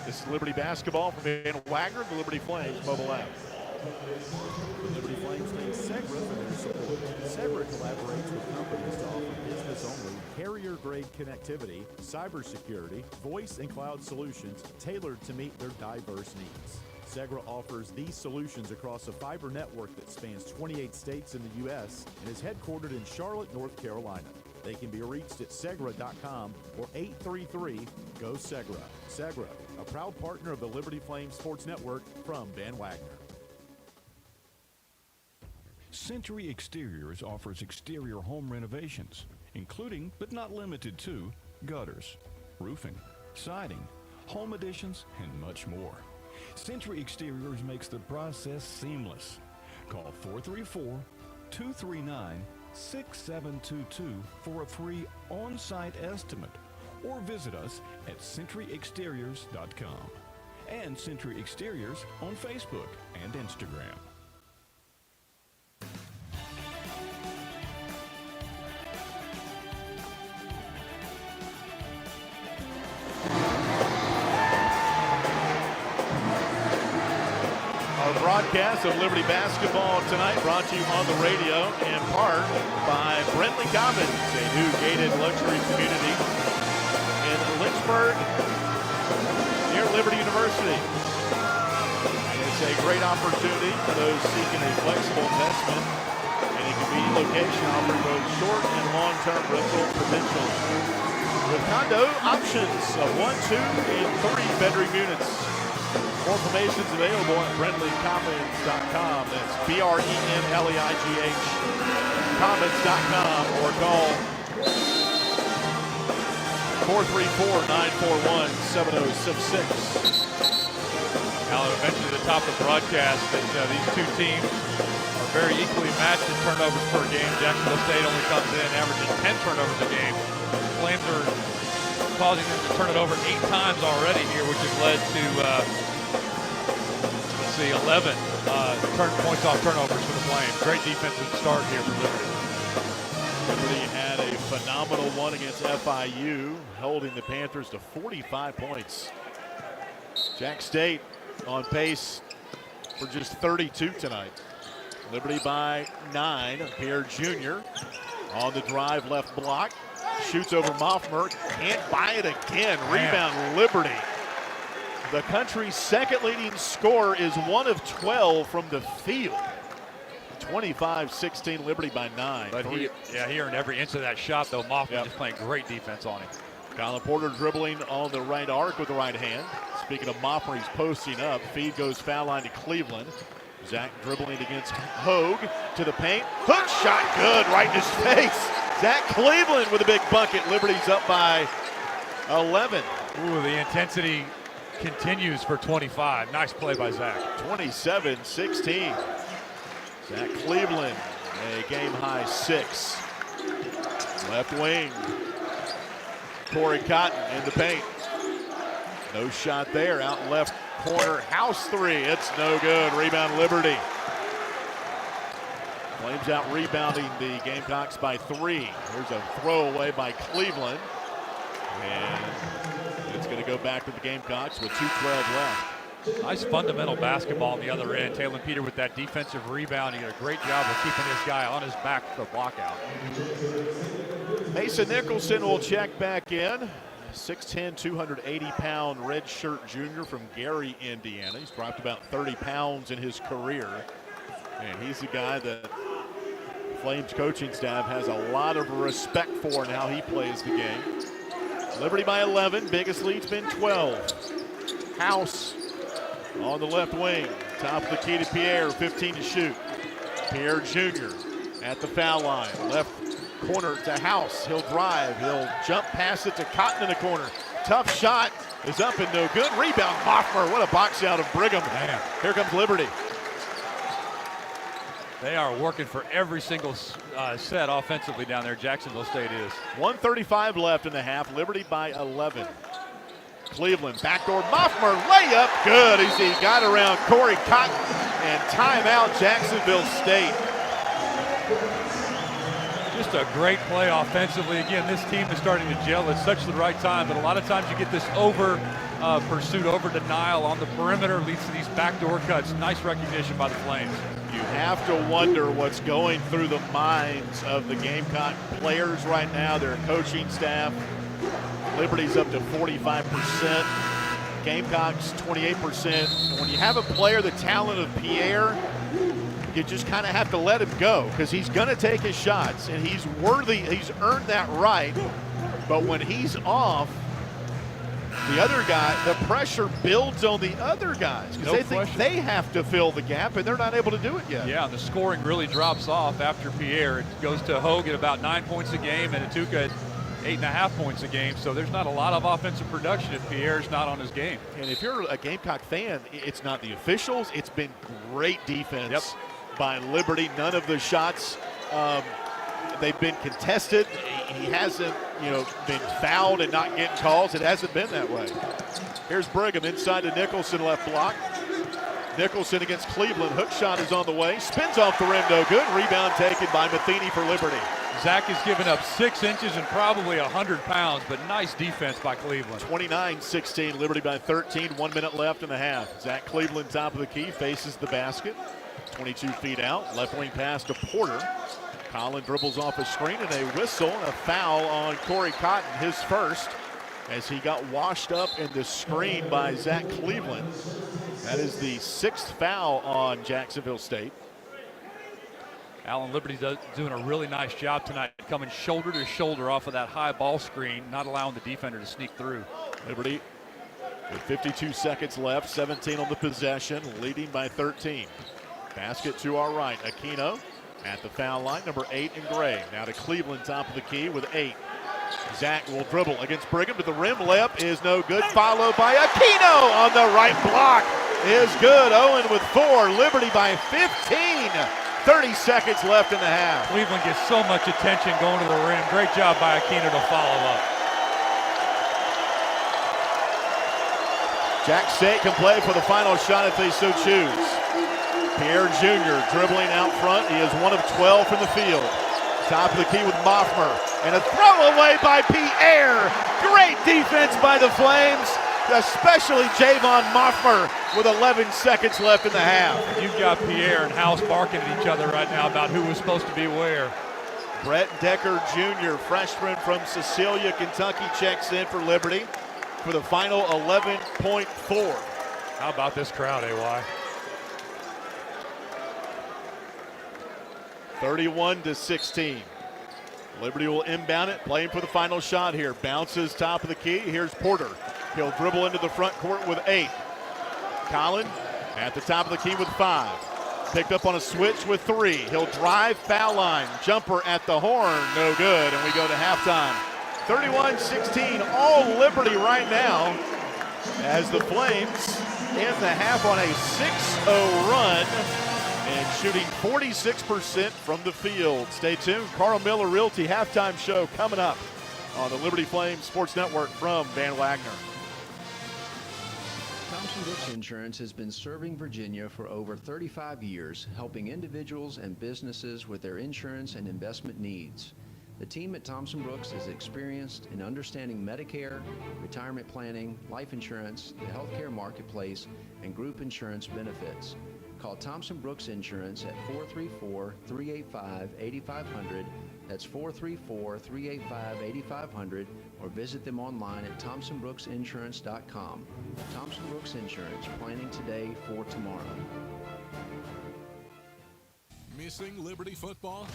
This is Liberty basketball from Van Wagner, the Liberty Flames mobile app. The Liberty Flames thank Segra for their support. Segra collaborates with companies to offer business-only, carrier-grade connectivity, cybersecurity, voice and cloud solutions tailored to meet their diverse needs. Segra offers these solutions across a fiber network that spans 28 states in the U.S. and is headquartered in Charlotte, North Carolina. They can be reached at Segra.com or 833-GO-SEGRA. Segra, a proud partner of the Liberty Flames Sports Network from Van Wagner. Century Exteriors offers exterior home renovations, including but not limited to gutters, roofing, siding, home additions, and much more. Century Exteriors makes the process seamless. Call 434-239-6722 for a free on-site estimate or visit us at centuryexteriors.com and Century Exteriors on Facebook and Instagram. Broadcast of Liberty basketball tonight brought to you on the radio in part by Brently Commons, a new gated luxury community in Lynchburg near Liberty University. It's a great opportunity for those seeking a flexible investment and a convenient location offering both short and long-term rental potential. With condo options of 1, 2, and 3-bedroom units. More information is available at BrentlyCommons.com. That's BRENLEIGH Commons.com or call 434-941-7066. Alan, I mentioned at the top of the broadcast that these two teams are very equally matched in turnovers per game. Jacksonville State only comes in averaging 10 turnovers a game. The Flames are causing them to turn it over 8 times already here, which has led to 11 points off turnovers for the Flames. Great defensive start here for Liberty. Liberty had a phenomenal one against FIU, holding the Panthers to 45 points. Jack State on pace for just 32 tonight. Liberty by 9. Pierre Jr. on the drive, left block. Shoots over Moffmer. Can't buy it again. Rebound Liberty. The country's second leading scorer is 1 of 12 from the field. 25-16, Liberty by 9. But he earned every inch of that shot, though. Moffman just playing great defense on him. Colin Porter dribbling on the right arc with the right hand. Speaking of Moffmer, he's posting up. Feed goes foul line to Cleveland. Zach dribbling against Hogue to the paint. Hook shot good right in his face. Zach Cleveland with a big bucket. Liberty's up by 11. Ooh, the intensity continues for 25. Nice play by Zach. 27-16. Zach Cleveland, a game high 6. Left wing. Corey Cotton in the paint. No shot there. Out left corner. House 3. It's no good. Rebound Liberty. Flames out rebounding the Gamecocks by 3. Here's a throwaway by Cleveland. And it's going to go back to the Gamecocks with 2:12 left. Nice fundamental basketball on the other end. Taylor Peter with that defensive rebound. He did a great job of keeping this guy on his back for the block out. Mason Nicholson will check back in. 6'10", 280-pound redshirt junior from Gary, Indiana. He's dropped about 30 pounds in his career. And he's the guy that Flames coaching staff has a lot of respect for in how he plays the game. Liberty by 11. Biggest lead's been 12. House on the left wing. Top of the key to Pierre. 15 to shoot. Pierre Jr. at the foul line. Left corner to House. He'll drive. He'll jump pass it to Cotton in the corner. Tough shot is up and no good. Rebound Moffmer. What a box out of Brigham. Man. Here comes Liberty. They are working for every single set offensively down there. Jacksonville State is. 1:35 left in the half. Liberty by 11. Cleveland backdoor Moffmer layup. Good. He got around Corey Cotton and timeout Jacksonville State. Just a great play offensively. Again, this team is starting to gel at such the right time, but a lot of times you get this over pursuit, over denial on the perimeter, leads to these backdoor cuts. Nice recognition by the Flames. You have to wonder what's going through the minds of the Gamecock players right now, their coaching staff. Liberty's up to 45%. Gamecocks 28%. And when you have a player the talent of Pierre, you just kind of have to let him go because he's going to take his shots and he's worthy. He's earned that right. But when he's off, the other guy, the pressure builds on the other guys because they think they have to fill the gap and they're not able to do it yet. Yeah, the scoring really drops off after Pierre. It goes to Hogue at about 9 points a game and Atuka at 8.5 points a game. So there's not a lot of offensive production if Pierre's not on his game. And if you're a Gamecock fan, it's not the officials. It's been great defense by Liberty. None of the shots they've been contested. He hasn't, been fouled and not getting calls. It hasn't been that way. Here's Brigham inside to Nicholson, left block. Nicholson against Cleveland. Hook shot is on the way. Spins off the rim, no good. Rebound taken by Matheny for Liberty. Zach has given up 6 inches and probably 100 pounds, but nice defense by Cleveland. 29-16, Liberty by 13. 1 minute left in the half. Zach Cleveland, top of the key, faces the basket. 22 feet out. Left wing pass to Porter. Collin dribbles off a screen and a whistle and a foul on Corey Cotton, his first, as he got washed up in the screen by Zach Cleveland. That is the 6th foul on Jacksonville State. Allen Liberty's doing a really nice job tonight, coming shoulder to shoulder off of that high ball screen, not allowing the defender to sneak through. Liberty with 52 seconds left, 17 on the possession, leading by 13. Basket to our right, Aquino at the foul line, number 8 in gray. Now to Cleveland, top of the key with 8. Zach will dribble against Brigham to the rim. Layup is no good, followed by Aquino on the right block. Is good. Owen with 4. Liberty by 15. 30 seconds left in the half. Cleveland gets so much attention going to the rim. Great job by Aquino to follow up. Jack State can play for the final shot if they so choose. Pierre Jr. dribbling out front. He is 1 of 12 from the field. Top of the key with Moffmer. And a throwaway by Pierre. Great defense by the Flames, especially Javon Moffmer with 11 seconds left in the half. You've got Pierre and House barking at each other right now about who was supposed to be where. Brett Decker Jr., freshman from Cecilia, Kentucky, checks in for Liberty for the final 11.4. How about this crowd, AY? 31-16. Liberty will inbound it, playing for the final shot here. Bounces top of the key. Here's Porter. He'll dribble into the front court with 8. Collin at the top of the key with 5. Picked up on a switch with 3. He'll drive, foul line. Jumper at the horn, no good, and we go to halftime. 31-16, all Liberty right now as the Flames end the half on a 6-0 run and shooting 46% from the field. Stay tuned. Carl Miller Realty halftime show coming up on the Liberty Flames Sports Network from Van Wagner. Thompson Brooks Insurance has been serving Virginia for over 35 years, helping individuals and businesses with their insurance and investment needs. The team at Thompson Brooks is experienced in understanding Medicare, retirement planning, life insurance, the healthcare marketplace, and group insurance benefits. Call Thompson Brooks Insurance at 434-385-8500. That's 434-385-8500, or visit them online at thompsonbrooksinsurance.com. Thompson Brooks Insurance, planning today for tomorrow. Missing Liberty football?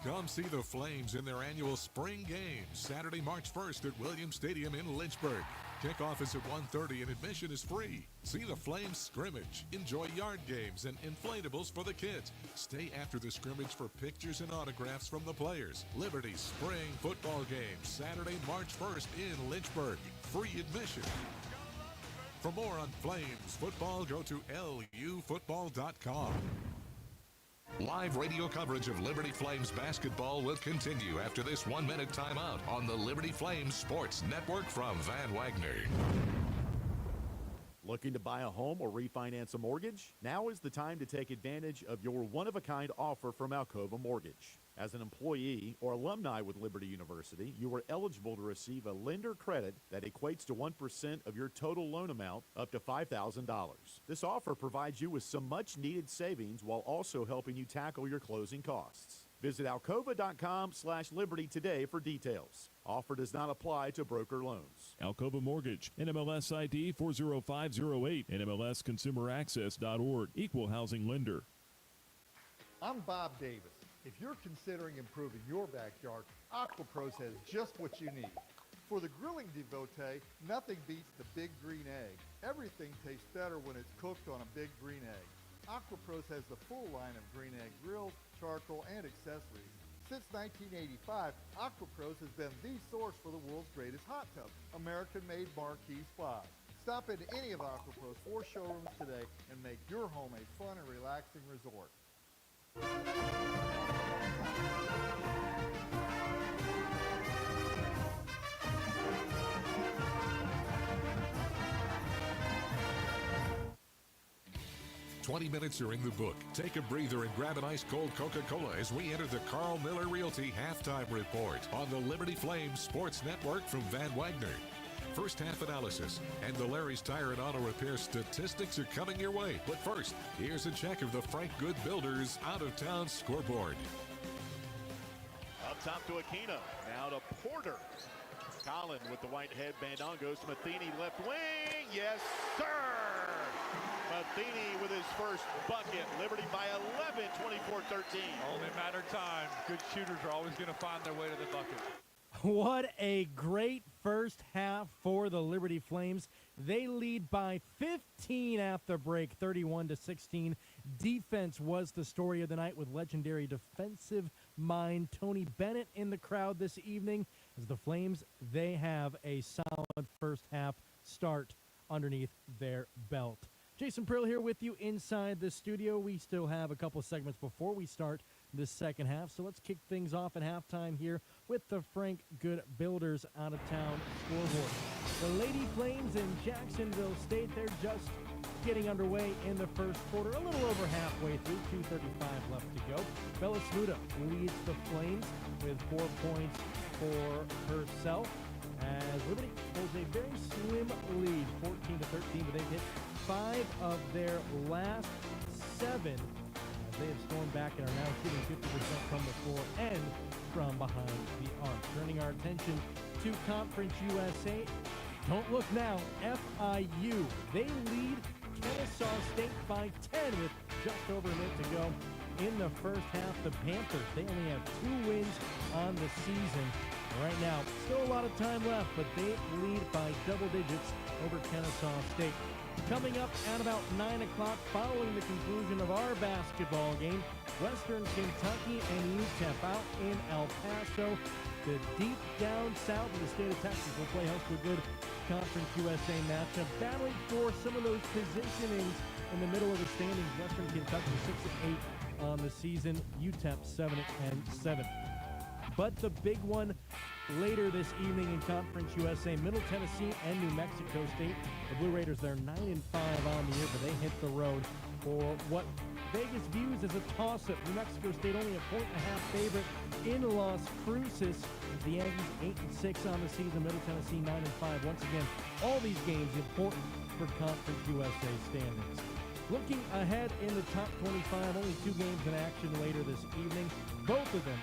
Come see the Flames in their annual spring games, Saturday, March 1st at Williams Stadium in Lynchburg. Kickoff is at 1:30 and admission is free. See the Flames scrimmage. Enjoy yard games and inflatables for the kids. Stay after the scrimmage for pictures and autographs from the players. Liberty spring football games, Saturday, March 1st in Lynchburg. Free admission. For more on Flames football, go to lufootball.com. Live radio coverage of Liberty Flames basketball will continue after this 1-minute timeout on the Liberty Flames Sports Network from Van Wagner. Looking to buy a home or refinance a mortgage? Now is the time to take advantage of your one-of-a-kind offer from Alcova Mortgage. As an employee or alumni with Liberty University, you are eligible to receive a lender credit that equates to 1% of your total loan amount up to $5,000. This offer provides you with some much-needed savings while also helping you tackle your closing costs. Visit alcova.com/liberty today for details. Offer does not apply to broker loans. Alcova Mortgage, NMLS ID 40508, NMLSConsumerAccess.org, Equal Housing Lender. I'm Bob Davis. If you're considering improving your backyard, AquaPros has just what you need. For the grilling devotee, nothing beats the big green egg. Everything tastes better when it's cooked on a big green egg. AquaPros has the full line of green egg grills, charcoal, and accessories. Since 1985, AquaPros has been the source for the world's greatest hot tub, American-made marquee spas. Stop into any of AquaPros 4 showrooms today and make your home a fun and relaxing resort. 20 minutes are in the book. Take a breather and grab an ice-cold Coca-Cola as we enter the Carl Miller Realty Halftime Report on the Liberty Flames Sports Network from Van Wagner. First half analysis and the Larry's Tire and Auto Repair statistics are coming your way. But first, here's a check of the Frank Good Builders out-of-town scoreboard. Up top to Aquino, now to Porter. Collin with the white headband on, goes to Matheny, left wing. Yes, sir! Matheny with his first bucket. Liberty by 11, 24-13. Only a matter of time. Good shooters are always going to find their way to the bucket. What a great first half for the Liberty Flames. They lead by 15 after break, 31-16. Defense was the story of the night with legendary defensive mind Tony Bennett in the crowd this evening. As the Flames, they have a solid first half start underneath their belt. Jason Prill here with you inside the studio. We still have a couple segments before we start this second half, so let's kick things off at halftime here with the Frank Good Builders out-of-town scoreboard. The Lady Flames in Jacksonville State, they're just getting underway in the first quarter, a little over halfway through, 2:35 left to go. Bella Smuda leads the Flames with 4 points for herself, as Liberty holds a very slim lead, 14-13, but they've hit 5 of their last 7. They have stormed back and are now shooting 50% from the floor and from behind the arc. Turning our attention to Conference USA. Don't look now. FIU. They lead Kennesaw State by 10 with just over a minute to go in the first half. The Panthers, they only have 2 wins on the season. Right now, still a lot of time left, but they lead by double digits over Kennesaw State. Coming up at about 9 o'clock, following the conclusion of our basketball game, Western Kentucky and UTEP out in El Paso. The deep down south of the state of Texas will play host to a good Conference USA matchup, battling for some of those positionings in the middle of the standings. Western Kentucky 6-8 on the season, UTEP 7-7. But the big one later this evening in Conference USA, Middle Tennessee and New Mexico State. The Blue Raiders, they're 9-5 on the year, but they hit the road for what Vegas views as a toss-up. New Mexico State only a 1.5 favorite in Las Cruces. The Yankees 8-6 on the season. Middle Tennessee 9-5. Once again, all these games important for Conference USA standings. Looking ahead in the top 25, only 2 games in action later this evening. Both of them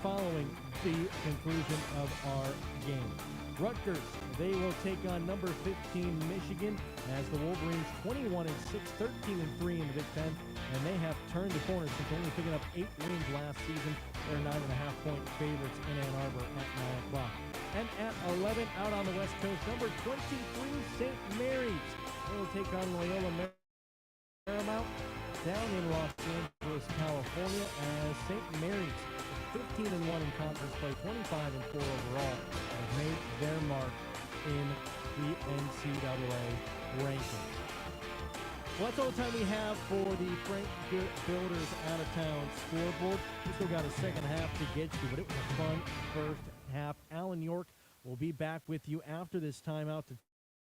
following the conclusion of our game. Rutgers, they will take on number 15 Michigan as the Wolverines 21-6, 13-3 in the Big Ten, and they have turned the corner since only picking up 8 wins last season. They're 9.5-point favorites in Ann Arbor at 9 o'clock. And at 11, out on the West Coast, number 23 St. Mary's. They will take on Loyola Marymount down in Los Angeles, California, as St. Mary's 15-1 in conference play, 25-4 overall, have made their mark in the NCAA rankings. Well, that's all the time we have for the Frank Good Builders Out of Town scoreboard. We still got a second half to get to, but it was a fun first half. Alan York will be back with you after this timeout to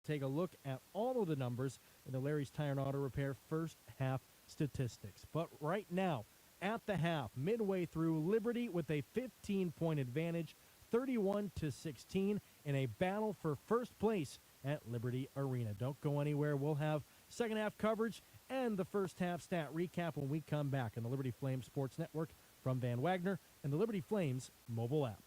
take a look at all of the numbers in the Larry's Tire and Auto Repair first half statistics. But right now, at the half, midway through, Liberty with a 15-point advantage, 31-16, in a battle for first place at Liberty Arena. Don't go anywhere. We'll have second half coverage and the first half stat recap when we come back on the Liberty Flames Sports Network from Van Wagner and the Liberty Flames mobile app.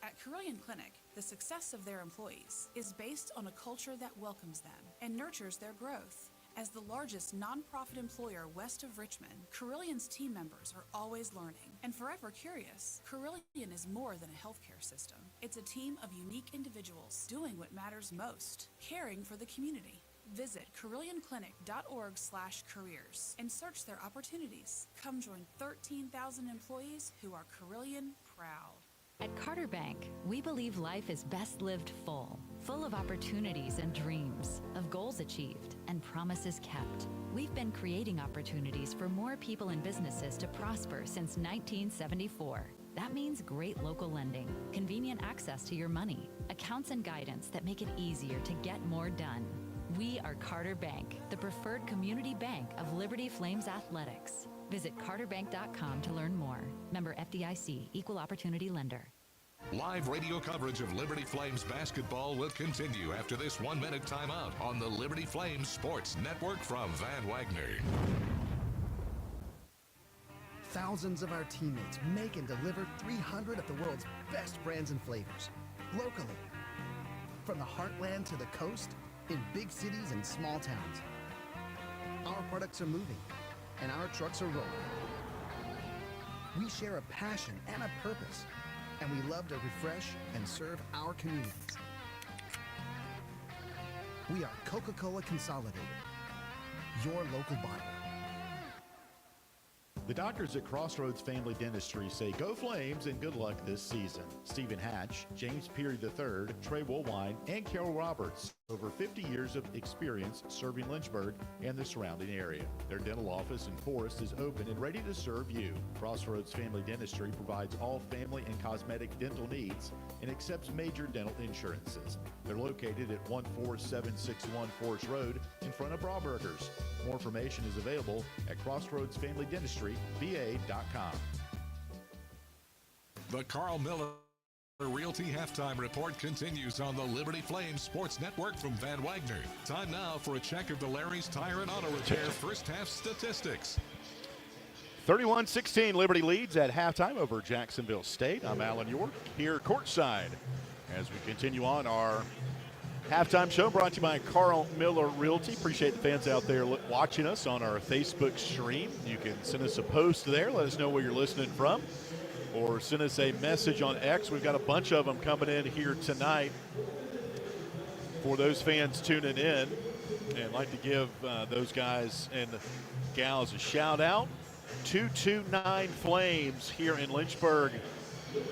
At Carillion Clinic, the success of their employees is based on a culture that welcomes them and nurtures their growth. As the largest nonprofit employer west of Richmond, Carillion's team members are always learning and forever curious. Carillion is more than a healthcare system. It's a team of unique individuals doing what matters most, caring for the community. Visit CarillionClinic.org/careers and search their opportunities. Come join 13,000 employees who are Carillion proud. At Carter Bank, we believe life is best lived full of opportunities and dreams, of goals achieved and promises kept. We've been creating opportunities for more people and businesses to prosper since 1974. That means great local lending, convenient access to your money, accounts and guidance that make it easier to get more done. We are Carter Bank, the preferred community bank of Liberty Flames Athletics. Visit carterbank.com to learn more. Member FDIC, Equal Opportunity Lender. Live radio coverage of Liberty Flames basketball will continue after this 1-minute timeout on the Liberty Flames Sports Network from Van Wagner. Thousands of our teammates make and deliver 300 of the world's best brands and flavors, locally. From the heartland to the coast, in big cities and small towns. Our products are moving, and our trucks are rolling. We share a passion and a purpose, and we love to refresh and serve our communities. We are Coca-Cola Consolidated, your local Bible. The doctors at Crossroads Family Dentistry say go Flames and good luck this season. Stephen Hatch, James Peary III, Trey Woolwine, and Carol Roberts. Over 50 years of experience serving Lynchburg and the surrounding area. Their dental office in Forest is open and ready to serve you. Crossroads Family Dentistry provides all family and cosmetic dental needs and accepts major dental insurances. They're located at 14761 Forest Road in front of Brauburgers. More information is available at crossroadsfamilydentistryva.com. The Carl Miller Realty Halftime Report continues on the Liberty Flames Sports Network from Van Wagner. Time now for a check of the Larry's Tire and Auto Repair first half statistics. 31-16, Liberty leads at halftime over Jacksonville State. I'm Alan York here courtside as we continue on our Halftime show brought to you by Carl Miller Realty. Appreciate the fans out there watching us on our Facebook stream. You can send us a post there. Let us know where you're listening from. Or send us a message on X. We've got a bunch of them coming in here tonight for those fans tuning in. And I'd like to give those guys and gals a shout out. 229 Flames here in Lynchburg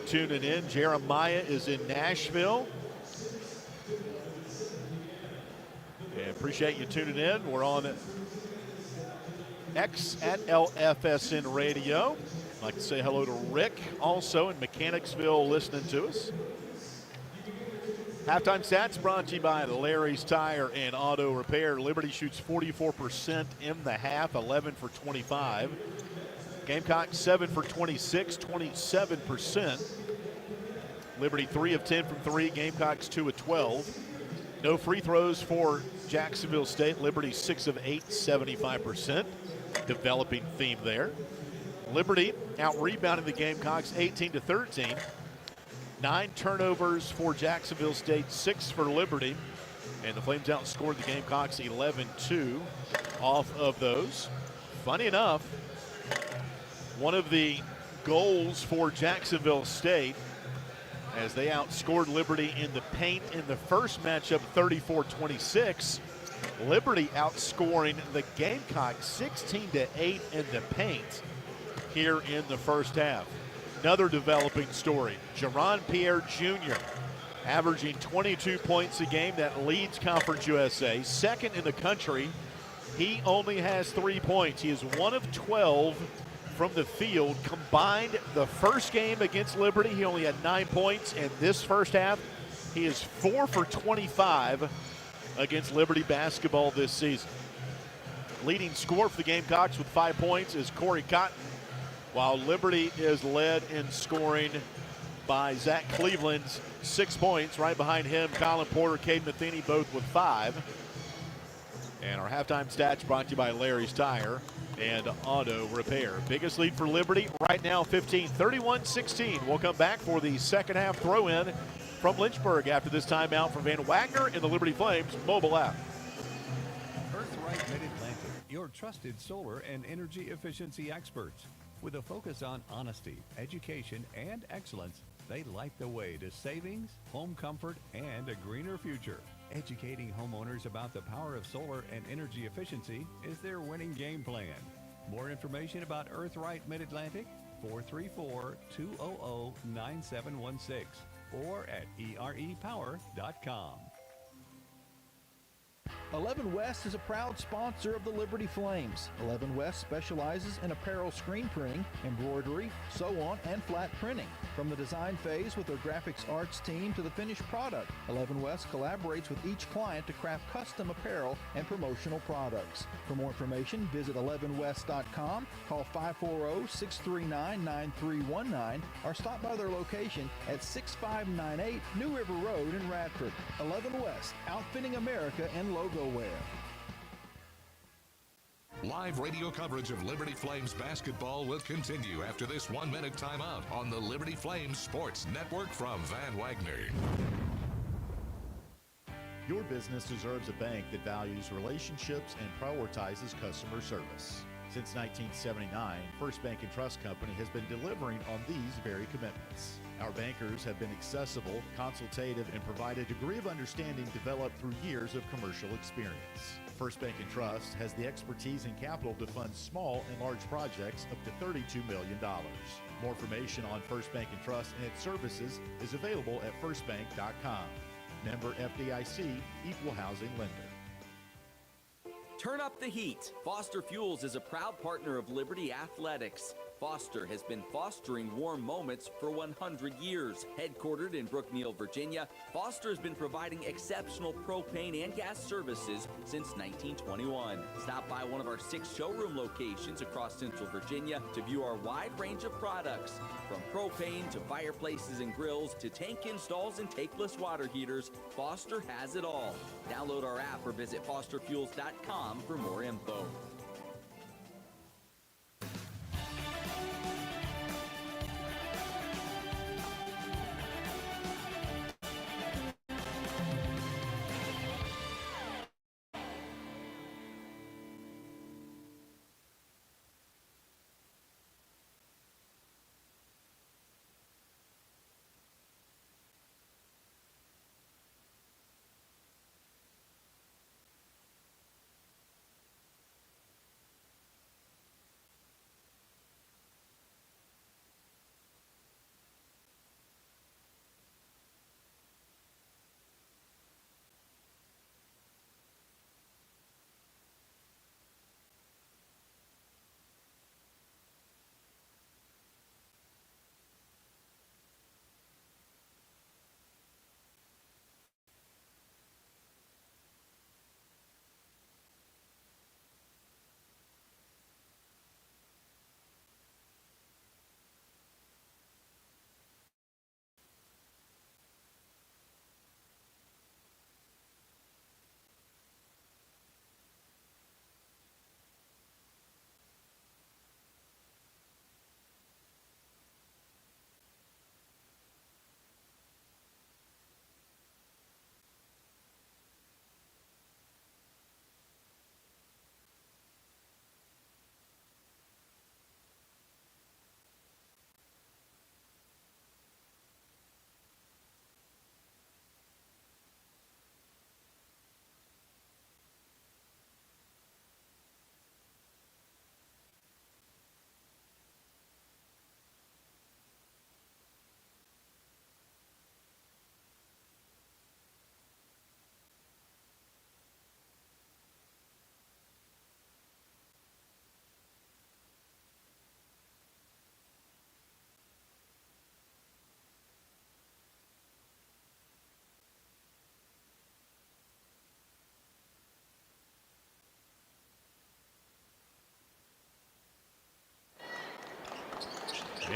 tuning in. Jeremiah is in Nashville. And appreciate you tuning in. We're on X at LFSN Radio. I'd like to say hello to Rick, also in Mechanicsville, listening to us. Halftime stats brought to you by Larry's Tire and Auto Repair. Liberty shoots 44% in the half, 11 for 25. Gamecocks 7 for 26, 27%. Liberty 3 of 10 from 3, Gamecocks 2 of 12. No free throws for Jacksonville State. Liberty 6 of 8, 75%. Developing theme there. Liberty out-rebounding the Gamecocks 18-13. 9 turnovers for Jacksonville State, 6 for Liberty. And the Flames outscored the Gamecocks 11-2 off of those. Funny enough, one of the goals for Jacksonville State, as they outscored Liberty in the paint in the first matchup 34-26. Liberty outscoring the Gamecocks 16-8 in the paint here in the first half. Another developing story, Jaron Pierre Jr. averaging 22 points a game. That leads Conference USA, second in the country. He only has 3 points. He is 1 of 12 from the field. Combined the first game against Liberty, he only had 9 points. And this first half, he is 4 for 25 against Liberty basketball this season. Leading scorer for the Gamecocks with 5 points is Corey Cotton, while Liberty is led in scoring by Zach Cleveland's 6 points. Right behind him, Colin Porter, Caden Matheny, both with 5. And our halftime stats brought to you by Larry's Tire and Auto Repair. Biggest lead for Liberty right now, 15, 31-16. We'll come back for the second half throw-in from Lynchburg after this timeout from Van Wagner in the Liberty Flames mobile app. Earthright Mid-Atlantic, your trusted solar and energy efficiency experts. With a focus on honesty, education, and excellence, they light the way to savings, home comfort, and a greener future. Educating homeowners about the power of solar and energy efficiency is their winning game plan. More information about Earthright Mid-Atlantic, 434-200-9716 or at erepower.com. 11 West is a proud sponsor of the Liberty Flames. 11 West specializes in apparel screen printing, embroidery, sew-on, and flat printing. From the design phase with their graphics arts team to the finished product, 11 West collaborates with each client to craft custom apparel and promotional products. For more information, visit 11west.com, call 540-639-9319, or stop by their location at 6598 New River Road in Radford. 11 West, outfitting America and logo wear. Live radio coverage of Liberty Flames basketball will continue after this 1-minute timeout on the Liberty Flames Sports Network from Van Wagner. Your business deserves a bank that values relationships and prioritizes customer service. Since 1979, First Bank & Trust Company has been delivering on these very commitments. Our bankers have been accessible, consultative, and provide a degree of understanding developed through years of commercial experience. First Bank & Trust has the expertise and capital to fund small and large projects up to $32 million. More information on First Bank & Trust and its services is available at firstbank.com. Member FDIC, Equal Housing Lender. Turn up the heat. Foster Fuels is a proud partner of Liberty Athletics. Foster has been fostering warm moments for 100 years. Headquartered in Brookneal, Virginia, Foster has been providing exceptional propane and gas services since 1921. Stop by one of our 6 showroom locations across Central Virginia to view our wide range of products. From propane to fireplaces and grills to tank installs and tankless water heaters, Foster has it all. Download our app or visit fosterfuels.com for more info.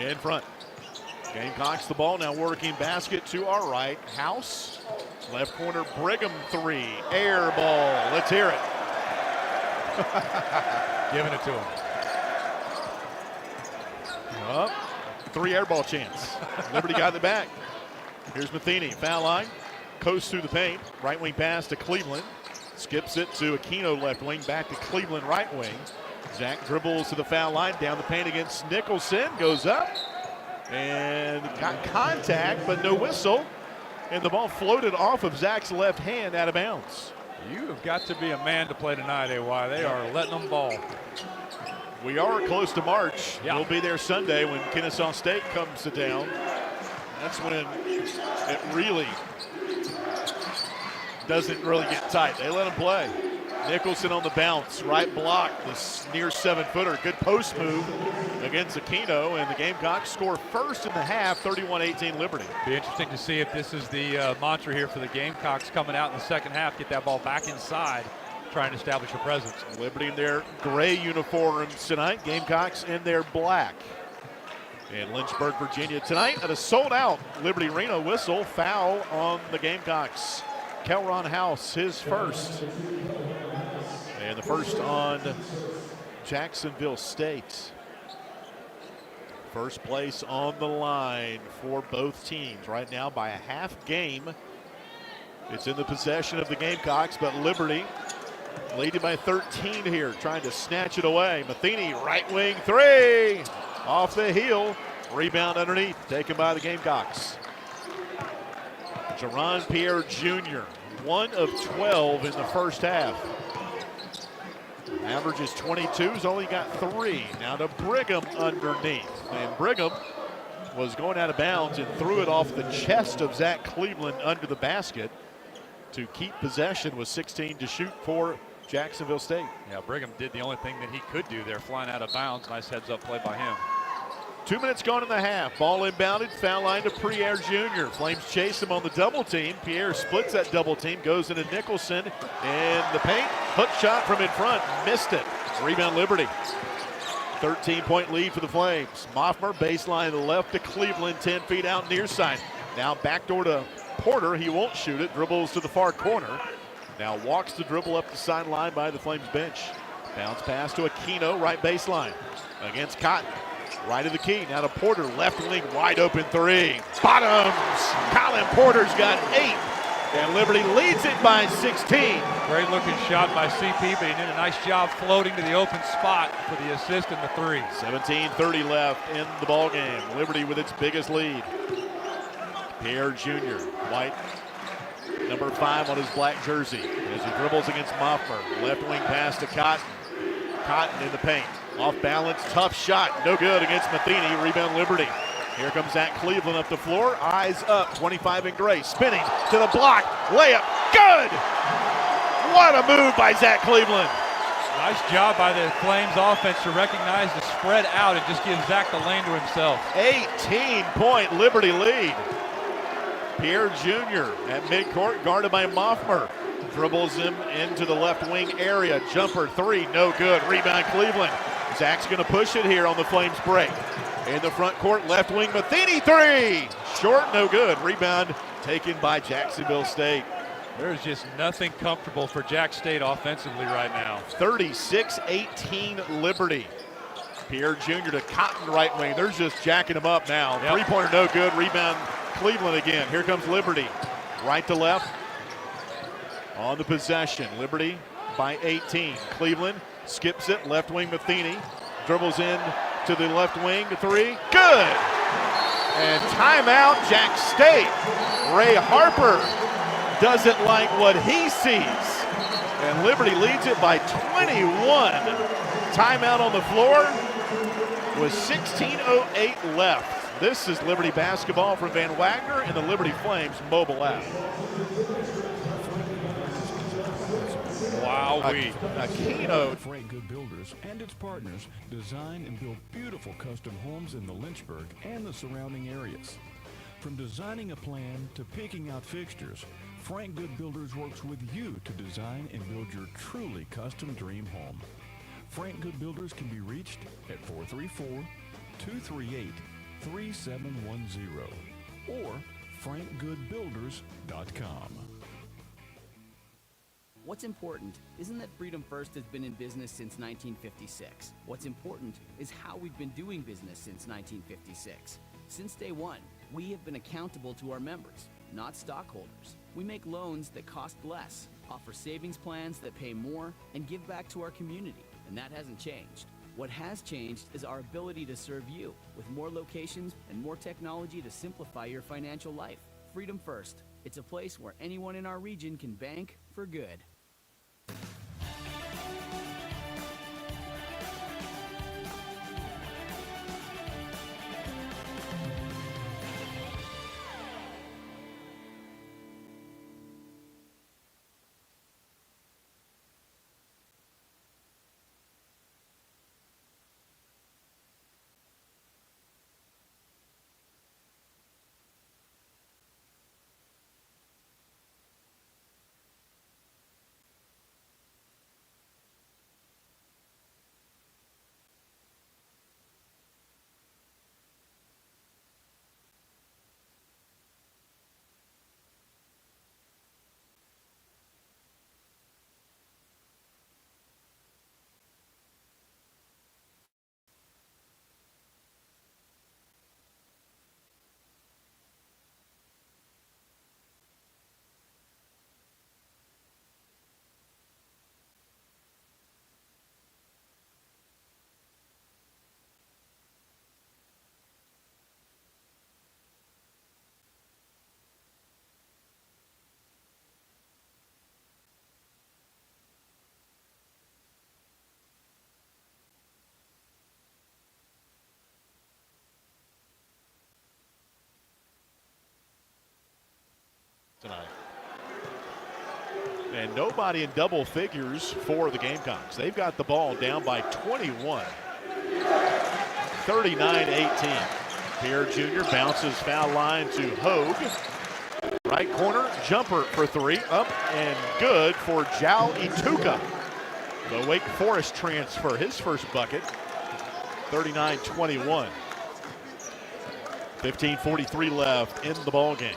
in front. Gamecocks the ball, now working basket to our right. House, left corner, Brigham 3, air ball. Let's hear it. Giving it to him. Up, 3 air ball chance. Liberty got the back. Here's Matheny, foul line, coast through the paint, right wing pass to Cleveland. Skips it to Aquino, left wing, back to Cleveland, right wing. Zach dribbles to the foul line, down the paint against Nicholson, goes up, and got contact, but no whistle. And the ball floated off of Zach's left hand out of bounds. You have got to be a man to play tonight, AY. They are letting them ball. We are close to March. We'll be there Sunday when Kennesaw State comes to town. That's when it really doesn't really get tight. They let him play. Nicholson on the bounce, right block, this near 7-footer. Good post move against Aquino, and the Gamecocks score first in the half, 31-18 Liberty. Be interesting to see if this is the mantra here for the Gamecocks coming out in the second half, get that ball back inside, trying to establish a presence. Liberty in their gray uniforms tonight, Gamecocks in their black. In Lynchburg, Virginia tonight at a sold-out Liberty Arena. Whistle, foul on the Gamecocks. Kelron House, his first. And the first on Jacksonville State. First place on the line for both teams right now by a half game. It's in the possession of the Gamecocks, but Liberty leading by 13 here, trying to snatch it away. Matheny, right wing 3, off the heel. Rebound underneath, taken by the Gamecocks. Jerron Pierre Jr., 1 of 12 in the first half. Average is 22, he's only got 3. Now to Brigham underneath. And Brigham was going out of bounds and threw it off the chest of Zach Cleveland under the basket to keep possession with 16 to shoot for Jacksonville State. Yeah, Brigham did the only thing that he could do there, flying out of bounds. Nice heads-up play by him. 2 minutes gone in the half. Ball inbounded, foul line to Pierre Jr. Flames chase him on the double team. Pierre splits that double team, goes into Nicholson in the paint. Hook shot from in front, missed it. Rebound Liberty. 13-point lead for the Flames. Moffmer baseline to the left to Cleveland, 10 feet out near side. Now backdoor to Porter, he won't shoot it, dribbles to the far corner. Now walks the dribble up the sideline by the Flames bench. Bounce pass to Aquino, right baseline against Cotton. Right of the key, now to Porter, left wing, wide open 3. Bottoms! Colin Porter's got 8, and Liberty leads it by 16. Great looking shot by CP, but he did a nice job floating to the open spot for the assist and the 3. 17:30 left in the ball game. Liberty with its biggest lead. Pierre Jr., white, number 5 on his black jersey, as he dribbles against Moffmer. Left wing pass to Cotton. Cotton in the paint. Off balance, tough shot, no good against Matheny. Rebound Liberty. Here comes Zach Cleveland up the floor, eyes up, 25 in gray, spinning to the block, layup, good! What a move by Zach Cleveland. Nice job by the Flames offense to recognize the spread out and just give Zach the lane to himself. 18-point Liberty lead. Pierre Jr. at midcourt, guarded by Moffmer. Dribbles him into the left wing area. Jumper 3, no good. Rebound Cleveland. Zach's going to push it here on the Flames break. In the front court, left wing, Matheny 3. Short, no good. Rebound taken by Jacksonville State. There's just nothing comfortable for Jack State offensively right now. 36-18 Liberty. Pierre Jr. to Cotton right wing. They're just jacking him up now. Yep. Three-pointer no good. Rebound Cleveland again. Here comes Liberty. Right to left. On the possession, Liberty by 18. Cleveland skips it, left wing Matheny. Dribbles in to the left wing, 3, good! And timeout, Jack State. Ray Harper doesn't like what he sees. And Liberty leads it by 21. Timeout on the floor with 16:08 left. This is Liberty basketball from Van Wagner and the Liberty Flames mobile app. Wowee. Aquino. Frank Good Builders and its partners design and build beautiful custom homes in the Lynchburg and the surrounding areas. From designing a plan to picking out fixtures, Frank Good Builders works with you to design and build your truly custom dream home. Frank Good Builders can be reached at 434-238-8255 3710 or frankgoodbuilders.com. What's important isn't that Freedom First has been in business since 1956. What's important is how we've been doing business since 1956. Since day one, we have been accountable to our members, not stockholders. We make loans that cost less, offer savings plans that pay more, and give back to our community, and that hasn't changed. What has changed is our ability to serve you with more locations and more technology to simplify your financial life. Freedom First. It's a place where anyone in our region can bank for good. Tonight. And nobody in double figures for the Gamecocks. They've got the ball down by 21. 39-18. Pierre Jr. bounces foul line to Hogue. Right corner, jumper for three. Up and good for Jao Ituka. The Wake Forest transfer, his first bucket. 39-21. 15:43 left in the ball game.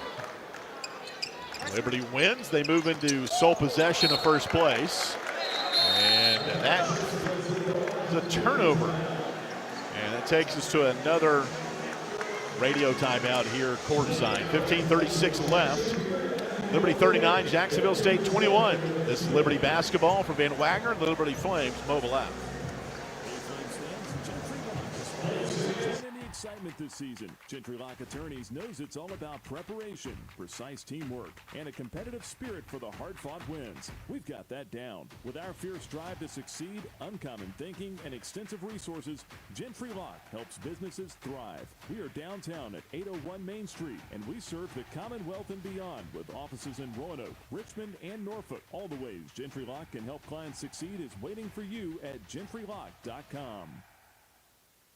Liberty wins. They move into sole possession of first place. And that is a turnover. And that takes us to another radio timeout here courtside. 15:36 left. Liberty 39, Jacksonville State 21. This is Liberty basketball from Van Wagner, the Liberty Flames mobile app. Excitement this season. Gentry Lock Attorneys knows it's all about preparation, precise teamwork, and a competitive spirit for the hard-fought wins. We've got that down. With our fierce drive to succeed, uncommon thinking, and extensive resources, Gentry Lock helps businesses thrive. We are downtown at 801 Main Street, and we serve the Commonwealth and beyond with offices in Roanoke, Richmond, and Norfolk. All the ways Gentry Lock can help clients succeed is waiting for you at gentrylock.com.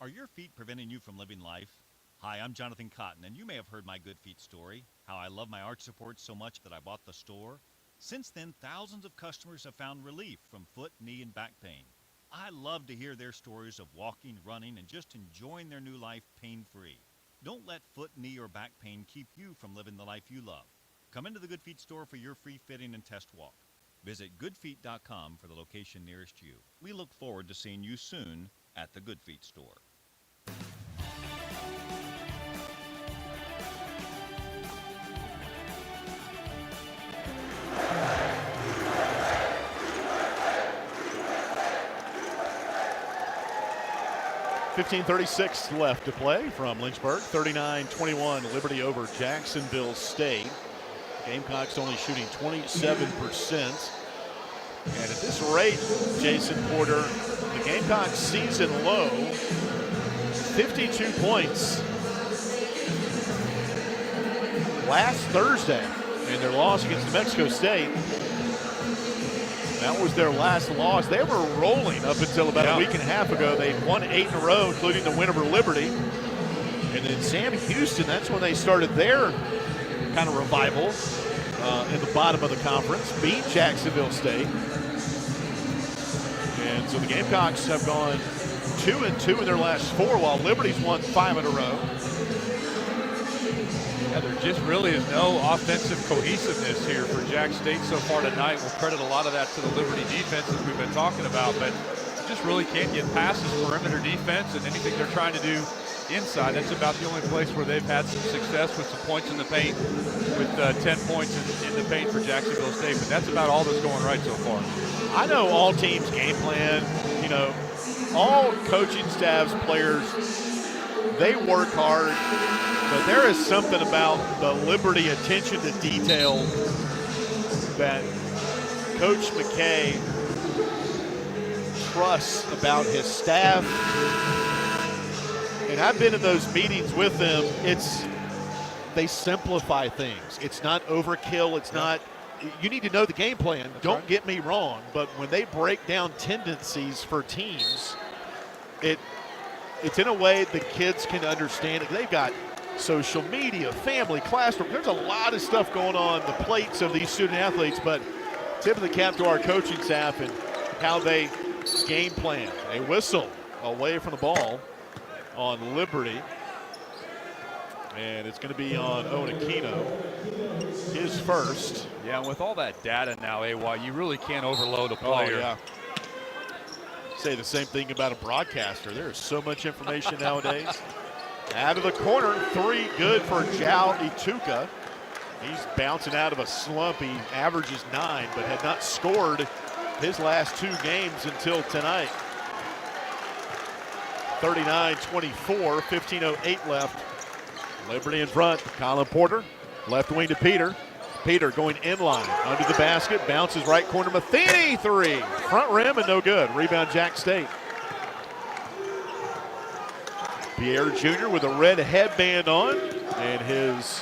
Are your feet preventing you from living life? Hi, I'm Jonathan Cotton, and you may have heard my Good Feet story, how I love my arch support so much that I bought the store. Since then, thousands of customers have found relief from foot, knee, and back pain. I love to hear their stories of walking, running, and just enjoying their new life pain-free. Don't let foot, knee, or back pain keep you from living the life you love. Come into the Good Feet store for your free fitting and test walk. Visit goodfeet.com for the location nearest you. We look forward to seeing you soon at the Good Feet store. .36 left to play from Lynchburg. 39-21 Liberty over Jacksonville State. Gamecocks only shooting 27%. And at this rate, Jason Porter, the Gamecocks season low, 52 points last Thursday in their loss against New Mexico State. That was their last loss. They were rolling up until about a week and a half ago. They won 8 in a row, including the win over Liberty. And then Sam Houston, that's when they started their kind of revival in the bottom of the conference, beat Jacksonville State. And so the Gamecocks have gone 2-2 in their last 4, while Liberty's won 5 in a row. Yeah, there just really is no offensive cohesiveness here for Jack State so far tonight. We'll credit a lot of that to the Liberty defense, as we've been talking about, but just really can't get past this perimeter defense, and anything they're trying to do inside, that's about the only place where they've had some success with some points in the paint, with 10 points in the paint for Jacksonville State, but that's about all that's going right so far. I know all teams' game plan, you know, all coaching staffs, players, they work hard, but there is something about the Liberty attention to detail that Coach McKay trusts about his staff. And I've been in those meetings with them. They simplify things. It's not overkill. It's not, you need to know the game plan. Don't get me wrong, but when they break down tendencies for teams, it's in a way the kids can understand it. They've got social media, family, classroom. There's a lot of stuff going on the plates of these student athletes, but tip of the cap to our coaching staff and how they game plan. They whistle away from the ball on Liberty. And it's going to be on Owen Aquino, his first. Yeah, and with all that data now, AY, you really can't overload a player. Oh, yeah. Say the same thing about a broadcaster. There's so much information nowadays. Out of the corner, 3 good for Jao Ituka. He's bouncing out of a slump. He averages 9, but had not scored his last 2 games until tonight. 39-24, 15:08 left. Liberty in front. Colin Porter, left wing to Peter. Peter going inline, under the basket, bounces right corner. Matheny 3, front rim and no good. Rebound Jack State. Pierre Jr. with a red headband on and his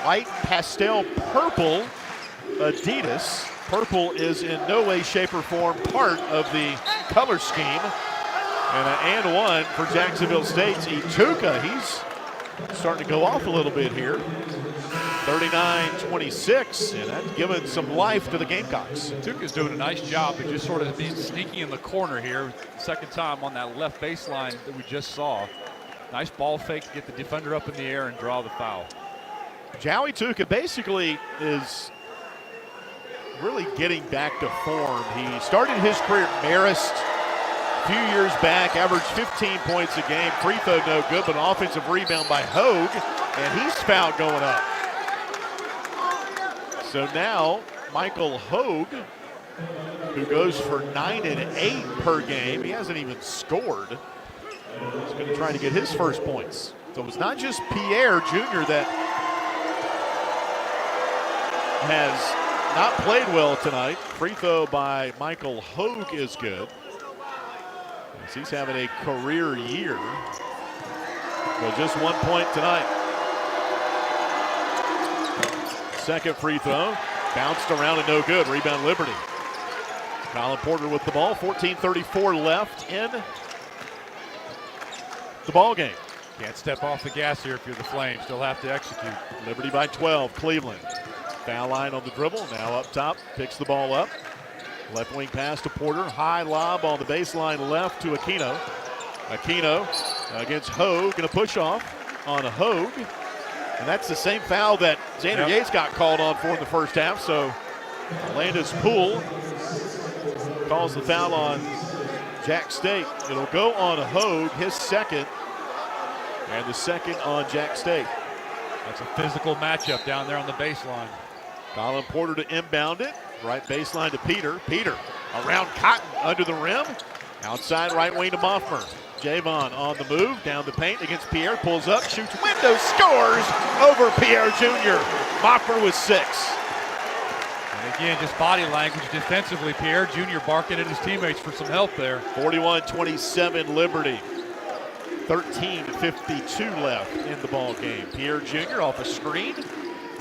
light pastel purple Adidas. Purple is in no way, shape, or form part of the color scheme. And an and one for Jacksonville State's Ituka. He's starting to go off a little bit here. 39-26, and that's given some life to the Gamecocks. Ituka's doing a nice job of just sort of being sneaky in the corner here. Second time on that left baseline that we just saw. Nice ball fake to get the defender up in the air and draw the foul. Jao Ituka basically is really getting back to form. He started his career at Marist a few years back, averaged 15 points a game. Free throw no good, but an offensive rebound by Hogue, and he's fouled going up. So now Michael Hogue, who goes for 9 and 8 per game, he hasn't even scored. He's going to try to get his first points. So it's not just Pierre Jr. that has not played well tonight. Free throw by Michael Hogue is good. As he's having a career year. But just 1 point tonight. Second free throw, bounced around and no good. Rebound Liberty. Colin Porter with the ball. 14:34 left in the ball game. Can't step off the gas here if you're the Flames. Still have to execute. Liberty by 12. Cleveland. Foul line on the dribble. Now up top. Picks the ball up. Left wing pass to Porter. High lob on the baseline left to Aquino. Aquino against Hogue. Going to push off on a Hogue. And that's the same foul that Xander Yates got called on for in the first half. So Landis Poole calls the foul on Jack State. It'll go on Hogue, his second, and the second on Jack State. That's a physical matchup down there on the baseline. Colin Porter to inbound it. Right baseline to Peter. Peter around Cotton under the rim. Outside right wing to Moffmer. Javon on the move, down the paint against Pierre, pulls up, shoots window, scores over Pierre Jr. Moffmer with 6. And again, just body language defensively. Pierre Jr. barking at his teammates for some help there. 41-27 Liberty. 13:52 left in the ball game. Pierre Jr. off a screen,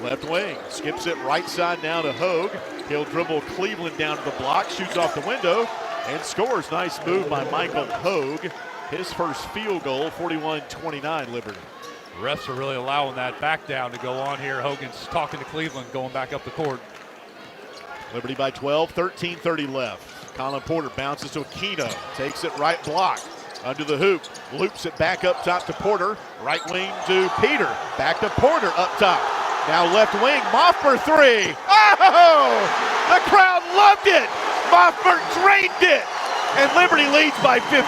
left wing, skips it right side now to Hogue. He'll dribble Cleveland down to the block, shoots off the window, and scores. Nice move by Michael Hogue. His first field goal, 41-29 Liberty. Refs are really allowing that back down to go on here. Hogan's talking to Cleveland, going back up the court. Liberty by 12, 13:30 left. Colin Porter bounces to Aquino, takes it right block, under the hoop, loops it back up top to Porter, right wing to Peter, back to Porter up top. Now left wing, Moffmer three. Oh! The crowd loved it! Moffmer drained it! And Liberty leads by 15.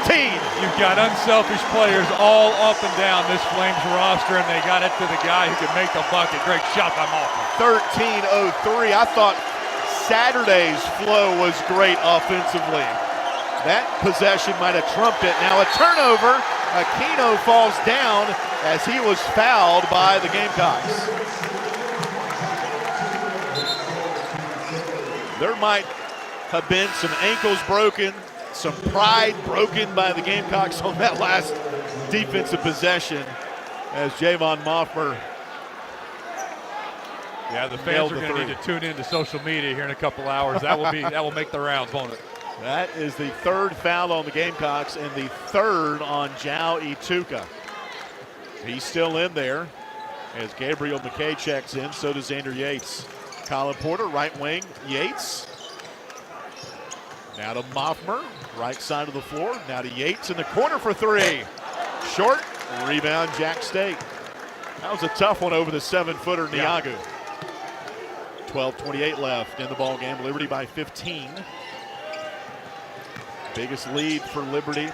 You've got unselfish players all up and down this Flames roster, and they got it to the guy who could make the bucket. Great shot by Moffmer. 13:03. I thought Saturday's flow was great offensively. That possession might have trumped it. Now a turnover. Aquino falls down as he was fouled by the Gamecocks. There might have been some ankles broken, some pride broken by the Gamecocks on that last defensive possession as Javon Moffmer. Yeah, the fans are going to need to tune into social media here in a couple hours. That will make the rounds, won't it? That is the third foul on the Gamecocks and the third on Jao Ituka. He's still in there as Gabriel McKay checks in. So does Xander Yates. Colin Porter, right wing. Yates. Now to Moffmer, right side of the floor. Now to Yates in the corner for three. Short. Rebound, Jack State. That was a tough one over the 7-footer, Niagu. 12:28 left in the ball game. Liberty by 15. Biggest lead for Liberty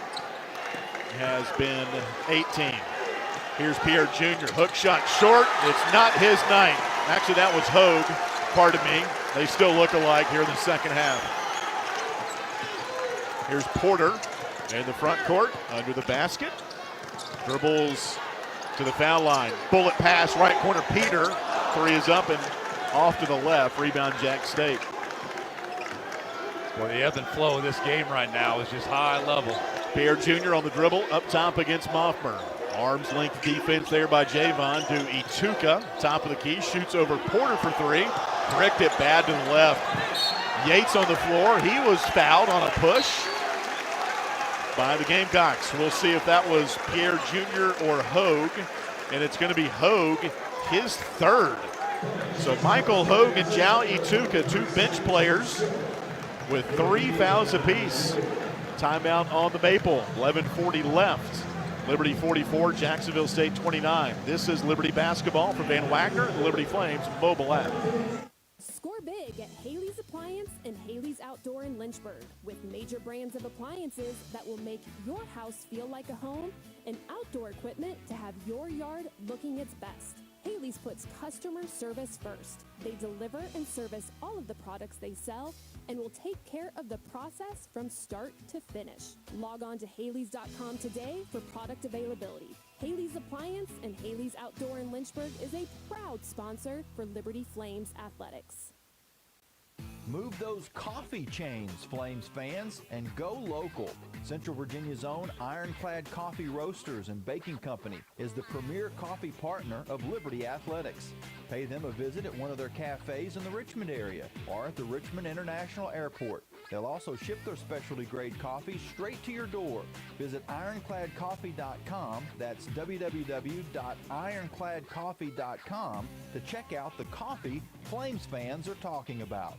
has been 18. Here's Pierre Jr. Hook shot short. It's not his night. Actually, that was Hogue. Pardon me. They still look alike here in the second half. Here's Porter in the front court under the basket. Dribbles to the foul line. Bullet pass right corner. Peter. Three is up and off to the left. Rebound Jack State. Well, the ebb and flow of this game right now is just high level. Pierre Jr. on the dribble, up top against Moffmer. Arms length defense there by Javon to Ituka. Top of the key, shoots over Porter for three. Bricked it bad to the left. Yates on the floor. He was fouled on a push by the Gamecocks. We'll see if that was Pierre Jr. or Hogue. And it's going to be Hogue, his third. So Michael Hogue and Jao Ituka, two bench players, with 3 fouls apiece. Timeout on the Maple. 11:40 left. Liberty 44, Jacksonville State 29. This is Liberty basketball for Van Wagner, the Liberty Flames mobile app. Score big at Haley's Appliance and Haley's Outdoor in Lynchburg. With major brands of appliances that will make your house feel like a home and outdoor equipment to have your yard looking its best. Haley's puts customer service first. They deliver and service all of the products they sell and will take care of the process from start to finish. Log on to Haley's.com today for product availability. Haley's Appliance and Haley's Outdoor in Lynchburg is a proud sponsor for Liberty Flames Athletics. Move those coffee chains, Flames fans, and go local. Central Virginia's own Ironclad Coffee Roasters and Baking Company is the premier coffee partner of Liberty Athletics. Pay them a visit at one of their cafes in the Richmond area or at the Richmond International Airport. They'll also ship their specialty grade coffee straight to your door. Visit ironcladcoffee.com, that's www.ironcladcoffee.com, to check out the coffee Flames fans are talking about.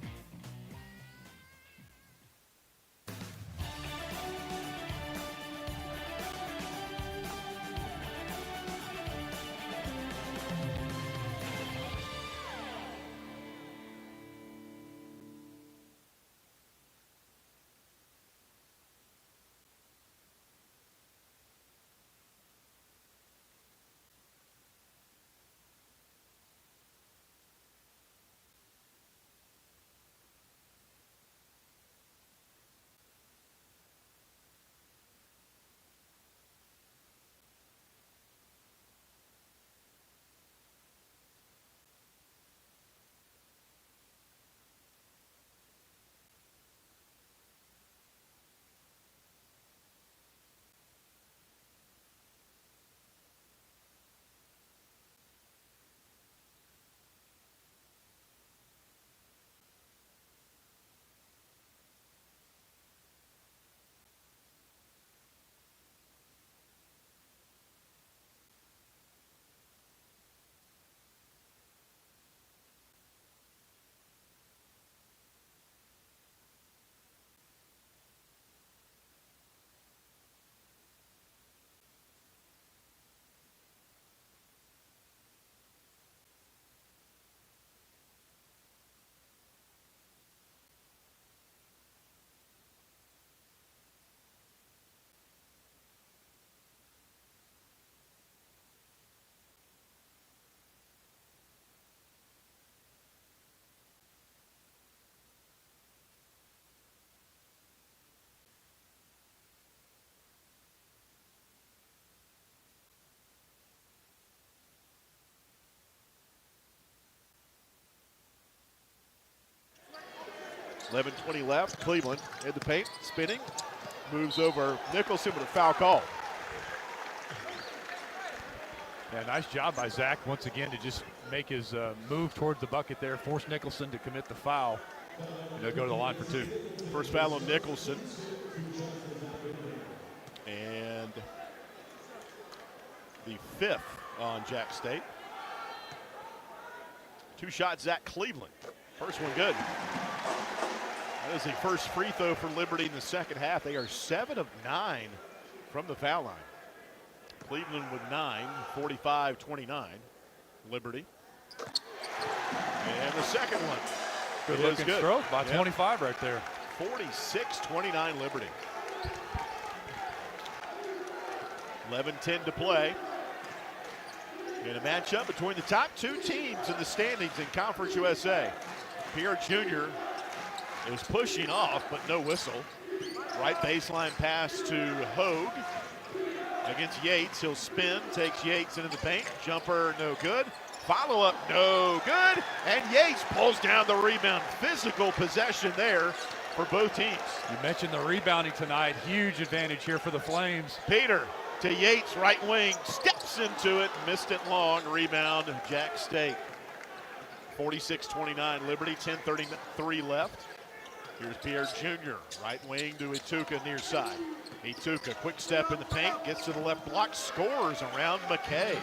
11:20 left. Cleveland in the paint, spinning. Moves over Nicholson with a foul call. Yeah, nice job by Zach once again to just make his move towards the bucket there, force Nicholson to commit the foul, and they'll go to the line for 2. First foul on Nicholson. And the 5th on Jack State. 2 shots at Cleveland. First one good. That is the first free throw for Liberty in the second half. They are 7 of 9 from the foul line. Cleveland with 9, 45-29. Liberty. And the second one. Good looking stroke by 25 right there. 46-29 Liberty. 11:10 to play. In a matchup between the top 2 teams in the standings in Conference USA. Pierre Jr. is pushing off, but no whistle. Right baseline pass to Hogue. Against Yates, he'll spin, takes Yates into the paint. Jumper, no good. Follow-up, no good. And Yates pulls down the rebound. Physical possession there for both teams. You mentioned the rebounding tonight. Huge advantage here for the Flames. Peter to Yates, right wing, steps into it, missed it long. Rebound, Jack State. 46-29 Liberty, 10:33 left. Here's Pierre Jr., right wing to Ituka near side. Ituka, quick step in the paint, gets to the left block, scores around McKay.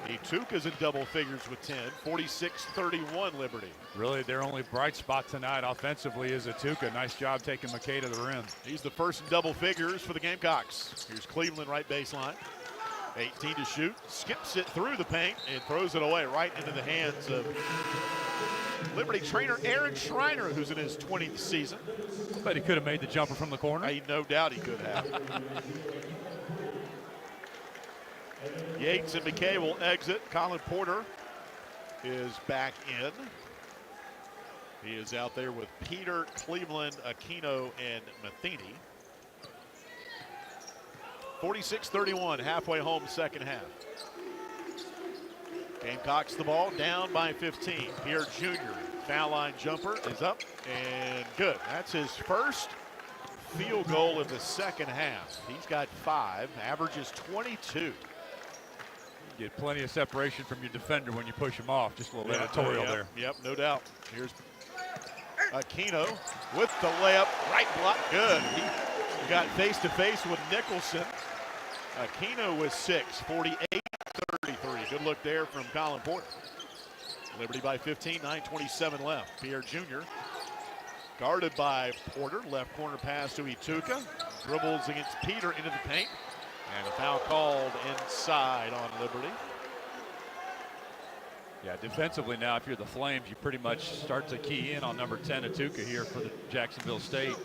Ituka's in double figures with 10, 46-31 Liberty. Really, their only bright spot tonight offensively is Ituka. Nice job taking McKay to the rim. He's the first in double figures for the Gamecocks. Here's Cleveland right baseline. 18 to shoot, skips it through the paint and throws it away right into the hands of Liberty trainer Aaron Schreiner, who's in his 20th season. But he could have made the jumper from the corner. No doubt he could have. Yates and McKay will exit. Colin Porter is back in. He is out there with Peter, Cleveland, Aquino, and Matheny. 46-31, halfway home second half. Gamecocks the ball, down by 15. Pierre Jr., foul line jumper is up and good. That's his first field goal of the second half. He's got 5, averages 22. You get plenty of separation from your defender when you push him off. Just a little editorial there. Yep, no doubt. Here's Aquino with the layup, right block, good. He got face-to-face with Nicholson. Aquino with 6, 48-33. Good look there from Colin Porter. Liberty by 15, 9:27 left. Pierre Jr. guarded by Porter. Left corner pass to Ituka. Dribbles against Peter into the paint. And a foul called inside on Liberty. Yeah, defensively now, if you're the Flames, you pretty much start to key in on number 10, Ituka, here for the Jacksonville State.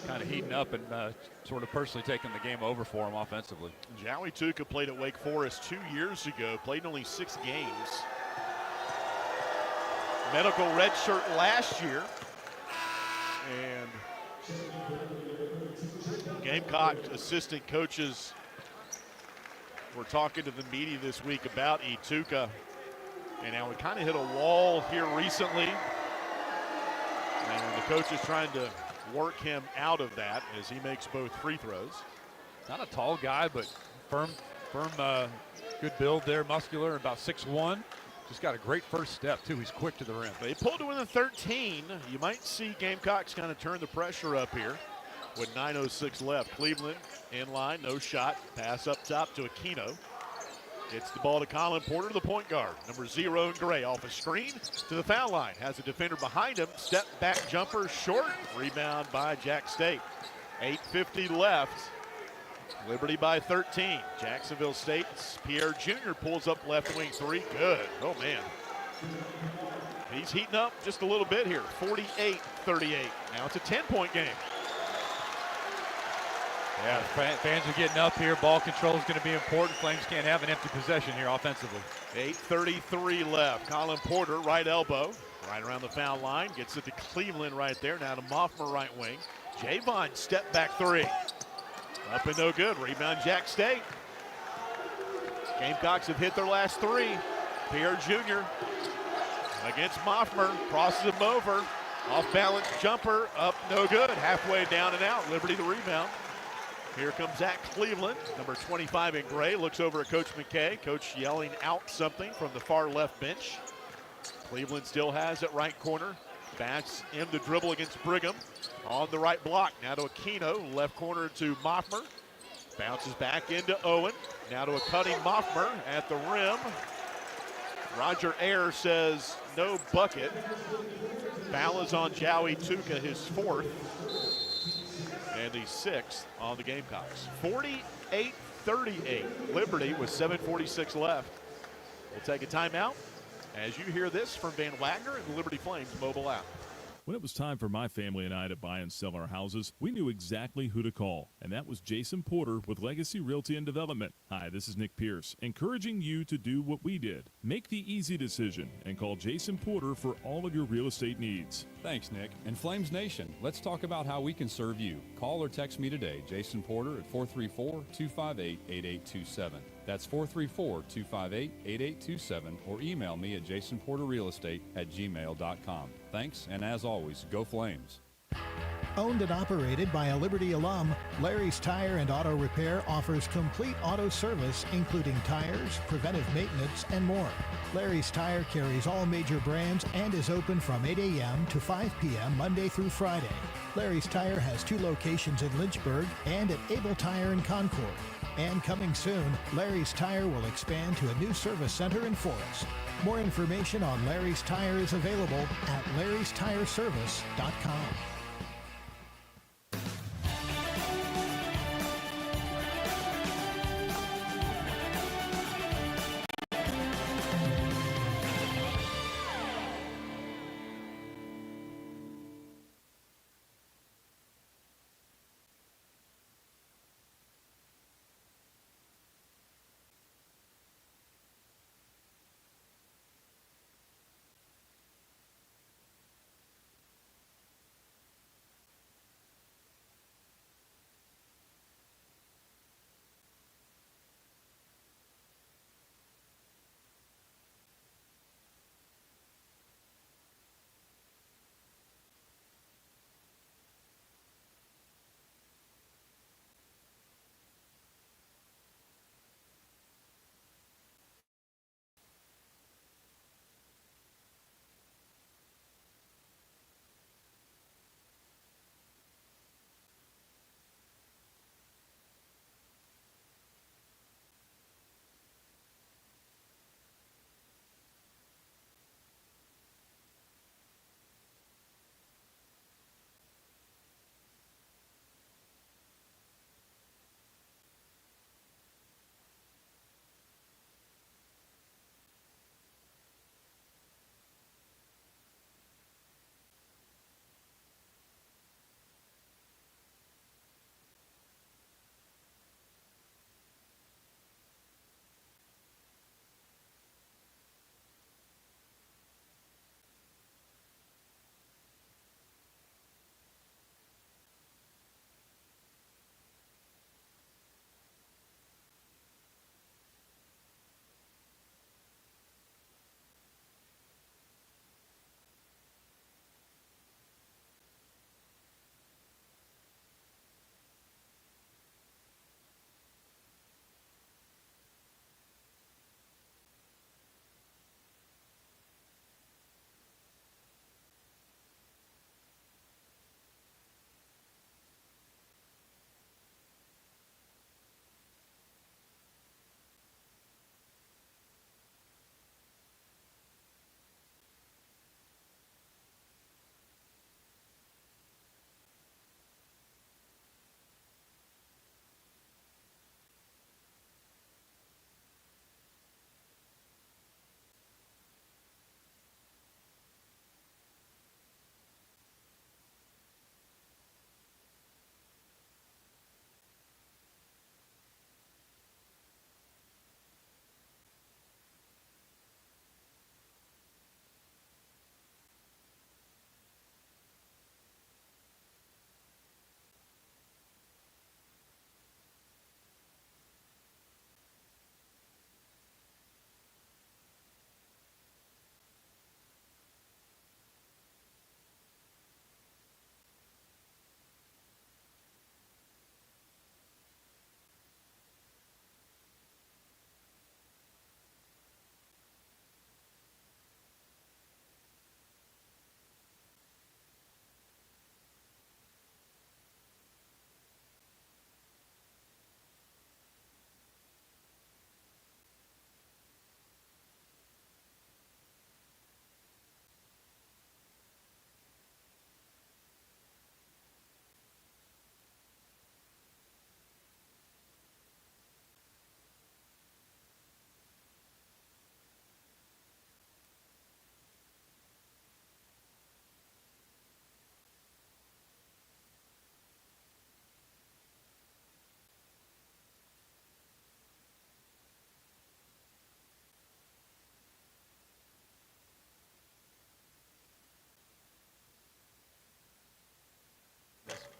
Kind of heating up and sort of personally taking the game over for him offensively. Joey Ituka played at Wake Forest 2 years ago, played only 6 games. Medical redshirt last year. And Gamecock assistant coaches were talking to the media this week about Ituka. And now we kind of hit a wall here recently. And the coach is trying to work him out of that as he makes both free throws. Not a tall guy, but firm, good build there, muscular, about 6'1". Just got a great first step, too. He's quick to the rim. They pulled to within 13. You might see Gamecocks kind of turn the pressure up here with 9:06 left. Cleveland in line, no shot. Pass up top to Aquino. Gets the ball to Colin Porter, the point guard. Number 0 in gray, off a screen to the foul line. Has a defender behind him. Step back jumper, short. Rebound by Jack State. 8:50 left. Liberty by 13. Jacksonville State's Pierre Jr. pulls up left wing 3. Good. Oh, man. He's heating up just a little bit here. 48-38. Now it's a 10-point game. Yeah, fans are getting up here. Ball control is going to be important. Flames can't have an empty possession here offensively. 8:33 left. Colin Porter, right elbow, right around the foul line. Gets it to Cleveland right there. Now to Moffmer, right wing. Javon, step back 3. Up and no good. Rebound Jack State. Gamecocks have hit their last 3. Pierre Jr. against Moffmer. Crosses him over. Off balance jumper up, no good. Halfway down and out. Liberty the rebound. Here comes Zach Cleveland, number 25 in gray. Looks over at Coach McKay. Coach yelling out something from the far left bench. Cleveland still has it right corner. Bats in the dribble against Brigham. On the right block. Now to Aquino. Left corner to Moffmer. Bounces back into Owen. Now to a cutting Moffmer at the rim. Roger Ayers says no bucket. Foul is on Joey Tuca, his fourth. And the sixth on the Gamecocks. 48-38. Liberty with 7:46 left. We'll take a timeout as you hear this from Van Wagner and the Liberty Flames mobile app. When it was time for my family and I to buy and sell our houses, we knew exactly who to call, and that was Jason Porter with Legacy Realty and Development. Hi, this is Nick Pierce, encouraging you to do what we did. Make the easy decision and call Jason Porter for all of your real estate needs. Thanks, Nick. And Flames Nation, let's talk about how we can serve you. Call or text me today, Jason Porter, at 434-258-8827. That's 434-258-8827, or email me at jasonporterrealestate@gmail.com. Thanks, and as always, go Flames. Owned and operated by a Liberty alum, Larry's Tire and Auto Repair offers complete auto service, including tires, preventive maintenance, and more. Larry's Tire carries all major brands and is open from 8 a.m. to 5 p.m. Monday through Friday. Larry's Tire has 2 locations in Lynchburg and at Able Tire in Concord. And coming soon, Larry's Tire will expand to a new service center in Forest. More information on Larry's Tire is available at larrystireservice.com.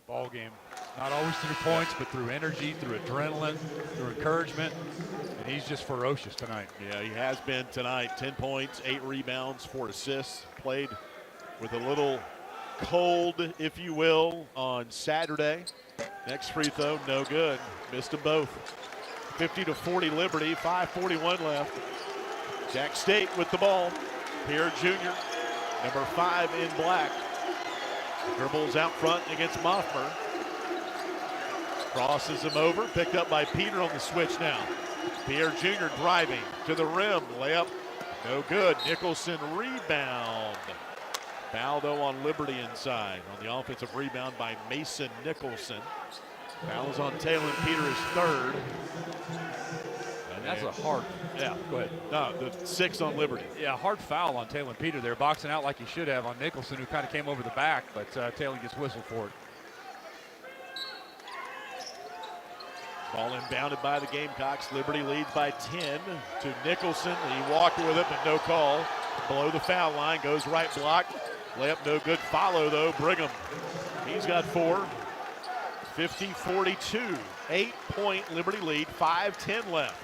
Ball game, not always through points, but through energy, through adrenaline, through encouragement, and he's just ferocious tonight. Yeah, he has been tonight. 10 points, 8 rebounds, 4 assists. Played with a little cold, if you will, on Saturday. Next free throw, no good. Missed them both. 50-40 Liberty, 5:41 left. Jack State with the ball. Pierre Jr., number 5 in black. Dribbles out front against Moffmer. Crosses him over, picked up by Peter on the switch now. Pierre Jr. driving to the rim, layup, no good. Nicholson rebound. Foul though on Liberty inside on the offensive rebound by Mason Nicholson. Foul's on Taylor Peters' third. And that's a hard, yeah, go ahead. No, the 6 on Liberty. Yeah, hard foul on Taylor Peter there, boxing out like he should have on Nicholson, who kind of came over the back, but Taylor gets whistled for it. Ball inbounded by the Gamecocks. Liberty leads by 10 to Nicholson. He walked with it, but no call. Below the foul line, goes right block. Layup no good. Follow though, Brigham. He's got 4. 50-42. 8-point Liberty lead, 5:10 left.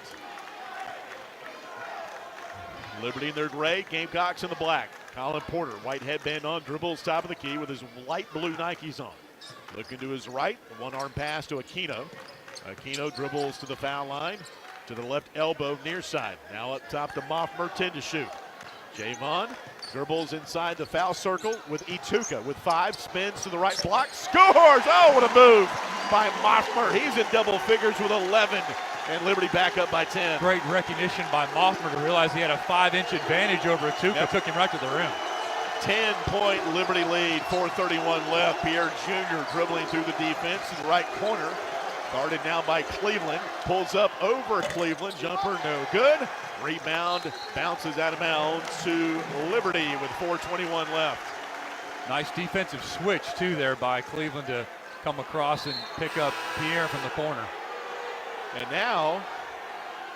Liberty in their gray, Gamecocks in the black. Colin Porter, white headband on, dribbles top of the key with his light blue Nikes on. Looking to his right, a one-arm pass to Aquino. Aquino dribbles to the foul line, to the left elbow, near side. Now up top to Moffmer, 10 to shoot. Javon dribbles inside the foul circle with Ituka with 5, spins to the right block, scores! Oh, what a move by Moffmer. He's in double figures with 11, and Liberty back up by 10. Great recognition by Moffmer to realize he had a 5-inch advantage over Ituka. Yep. Took him right to the rim. 10-point Liberty lead, 4:31 left. Pierre Jr. dribbling through the defense in the right corner. Guarded now by Cleveland. Pulls up over Cleveland. Jumper no good. Rebound bounces out of bounds to Liberty with 4:21 left. Nice defensive switch, too, there by Cleveland to come across and pick up Pierre from the corner. And now,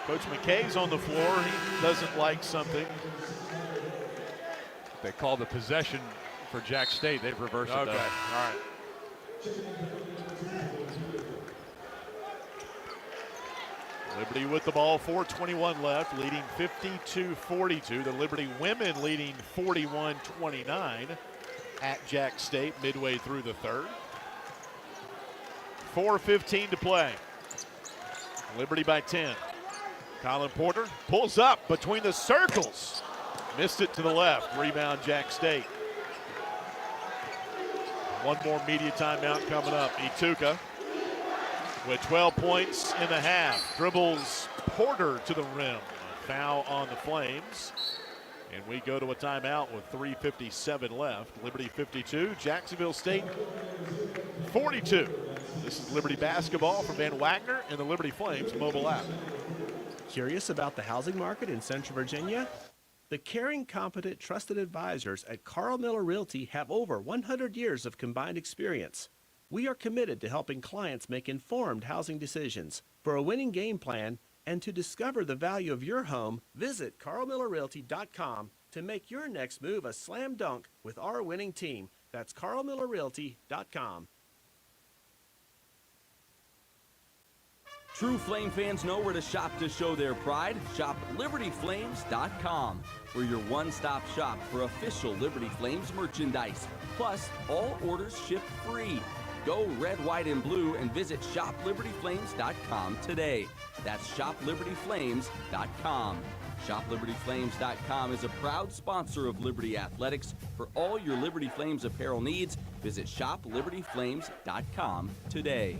Coach McKay's on the floor. He doesn't like something. They call the possession for Jack State. They've reversed it, though. Okay, all right. Liberty with the ball, 4:21 left, leading 52-42. The Liberty women leading 41-29 at Jack State midway through the third. 4:15 to play. Liberty by 10. Colin Porter pulls up between the circles. Missed it to the left. Rebound Jack State. One more media timeout coming up. Ituka with 12 points in the half. Dribbles Porter to the rim. Foul on the Flames. And we go to a timeout with 3:57 left. Liberty 52, Jacksonville State 42. This is Liberty basketball from Van Wagner and the Liberty Flames mobile app. Curious about the housing market in Central Virginia? The caring, competent, trusted advisors at Carl Miller Realty have over 100 years of combined experience. We are committed to helping clients make informed housing decisions. For a winning game plan and to discover the value of your home, visit carlmillerrealty.com to make your next move a slam dunk with our winning team. That's carlmillerrealty.com. True Flame fans know where to shop to show their pride. Shop LibertyFlames.com. We're your one-stop shop for official Liberty Flames merchandise. Plus, all orders ship free. Go red, white, and blue and visit ShopLibertyFlames.com today. That's ShopLibertyFlames.com. ShopLibertyFlames.com is a proud sponsor of Liberty Athletics. For all your Liberty Flames apparel needs, visit ShopLibertyFlames.com today.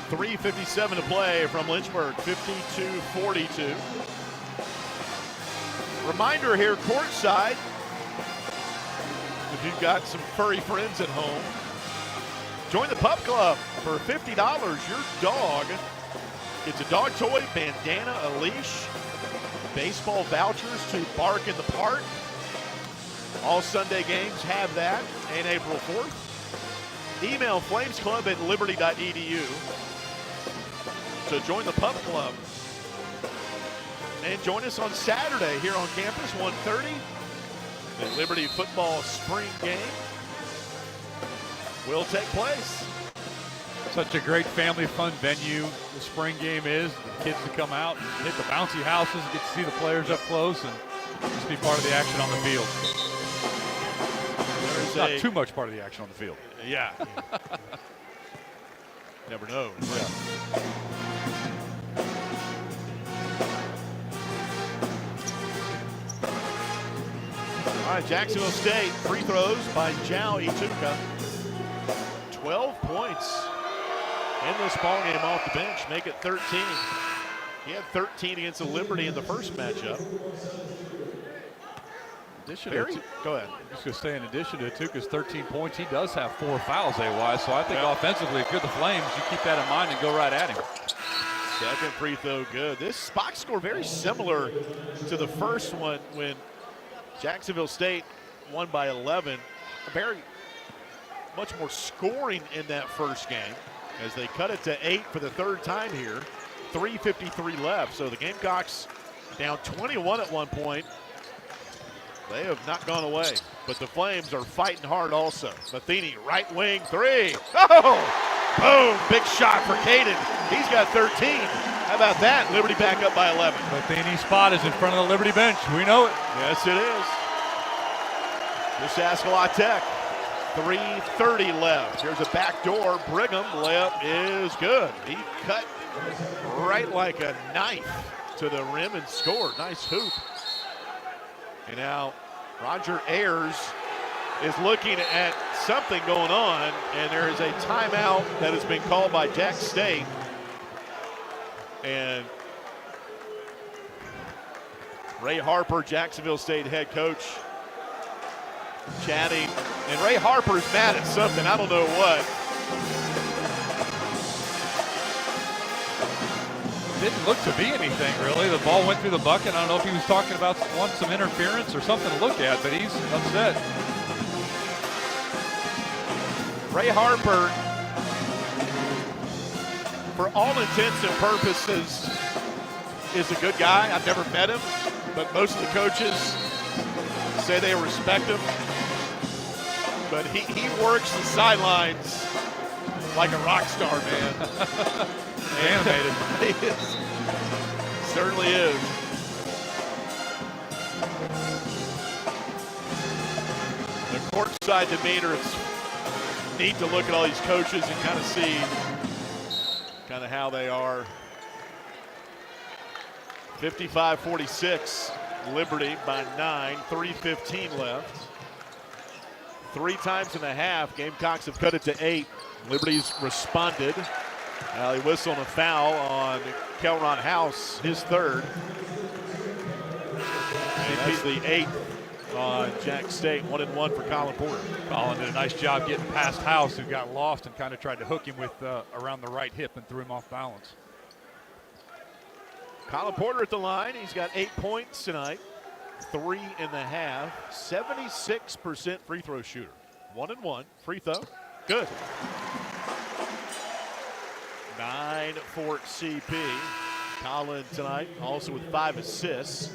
.357 to play from Lynchburg, 52-42. Reminder here, courtside, if you've got some furry friends at home, join the Pup Club. For $50, your dog gets a dog toy, bandana, a leash, baseball vouchers to Bark in the Park. All Sunday games have that, and April 4th. Email flamesclub@liberty.edu to join the Pup Club. And join us on Saturday here on campus, 1:30. The Liberty football spring game will take place. Such a great family fun venue the spring game is. The kids to come out and hit the bouncy houses, get to see the players up close, and just be part of the action on the field. Not too much part of the action on the field. Yeah. Never know. Yeah. All right, Jacksonville State free throws by Jao Ituka. 12 points in this ballgame off the bench, make it 13. He had 13 against the Liberty in the first matchup. Go ahead. I'm just going to say, in addition to Ituka's 13 points, he does have 4 fouls, AY. So I think offensively, if you're the Flames, you keep that in mind and go right at him. Second free throw good. This box score very similar to the first one when Jacksonville State won by 11. Very much more scoring in that first game as they cut it to 8 for the third time here. 3:53 left. So the Gamecocks down 21 at one point. They have not gone away, but the Flames are fighting hard also. Matheny, right wing three. Oh, boom, big shot for Caden. He's got 13. How about that? Liberty back up by 11. Matheny's spot is in front of the Liberty bench. We know it. Yes, it is. This Ascalon Tech, 3:30 left. Here's a backdoor. Brigham layup is good. He cut right like a knife to the rim and scored. Nice hoop. And now Roger Ayers is looking at something going on, and there is a timeout that has been called by Jack State. And Ray Harper, Jacksonville State head coach, chatting. And Ray Harper's mad at something. I don't know what. Didn't look to be anything, really. The ball went through the bucket. I don't know if he was talking about some interference or something to look at, but he's upset. Ray Harper, for all intents and purposes, is a good guy. I've never met him, but most of the coaches say they respect him. But he works the sidelines like a rock star, man. Animated. He is. Certainly is. The courtside demeanor, it's neat to look at all these coaches and kind of see kind of how they are. 55-46, Liberty by 9, 3:15 left. 3 times and a half, Gamecocks have cut it to 8. Liberty's responded. He whistled a foul on Kelron House, his third. And that's the 8th on Jack State, 1-1 for Colin Porter. Colin did a nice job getting past House, who got lost and kind of tried to hook him with around the right hip and threw him off balance. Colin Porter at the line. He's got 8 points tonight, 3.5, 76% free throw shooter. 1-1, free throw, good. 9 for CP. Colin tonight also with 5 assists.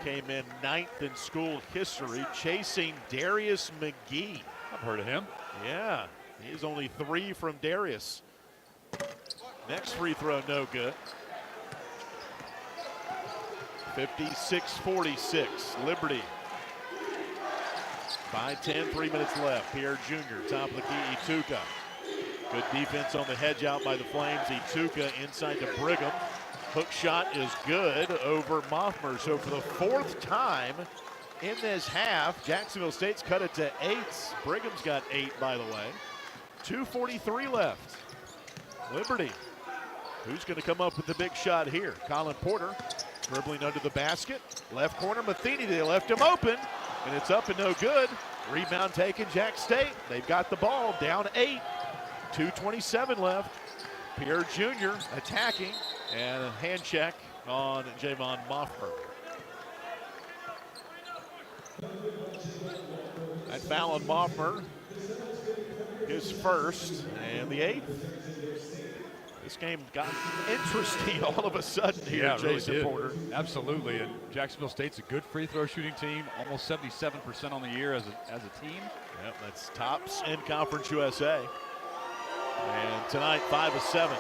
Came in 9th in school history, chasing Darius McGee. I've heard of him. Yeah, he's only 3 from Darius. Next free throw, no good. 56-46, Liberty. 5:10, 3 minutes left. Pierre Jr., top of the key, Ituka. Good defense on the hedge out by the Flames. Ituka inside to Brigham. Hook shot is good over Mothmer. So for the 4th time in this half, Jacksonville State's cut it to 8. Brigham's got 8, by the way. 2:43 left. Liberty. Who's going to come up with the big shot here? Colin Porter dribbling under the basket. Left corner, Matheny. They left him open, and it's up and no good. Rebound taken, Jack State. They've got the ball, down 8. 2:27 left. Pierre Jr. attacking, and a hand check on Javon Moffmer. That foul on Moffmer his first and the 8th. This game got interesting all of a sudden here, Yeah, it really Jason did. Porter. Absolutely, and Jacksonville State's a good free throw shooting team, almost 77% on the year as a team. Yep, that's tops in Conference USA. And tonight, 5 of 7.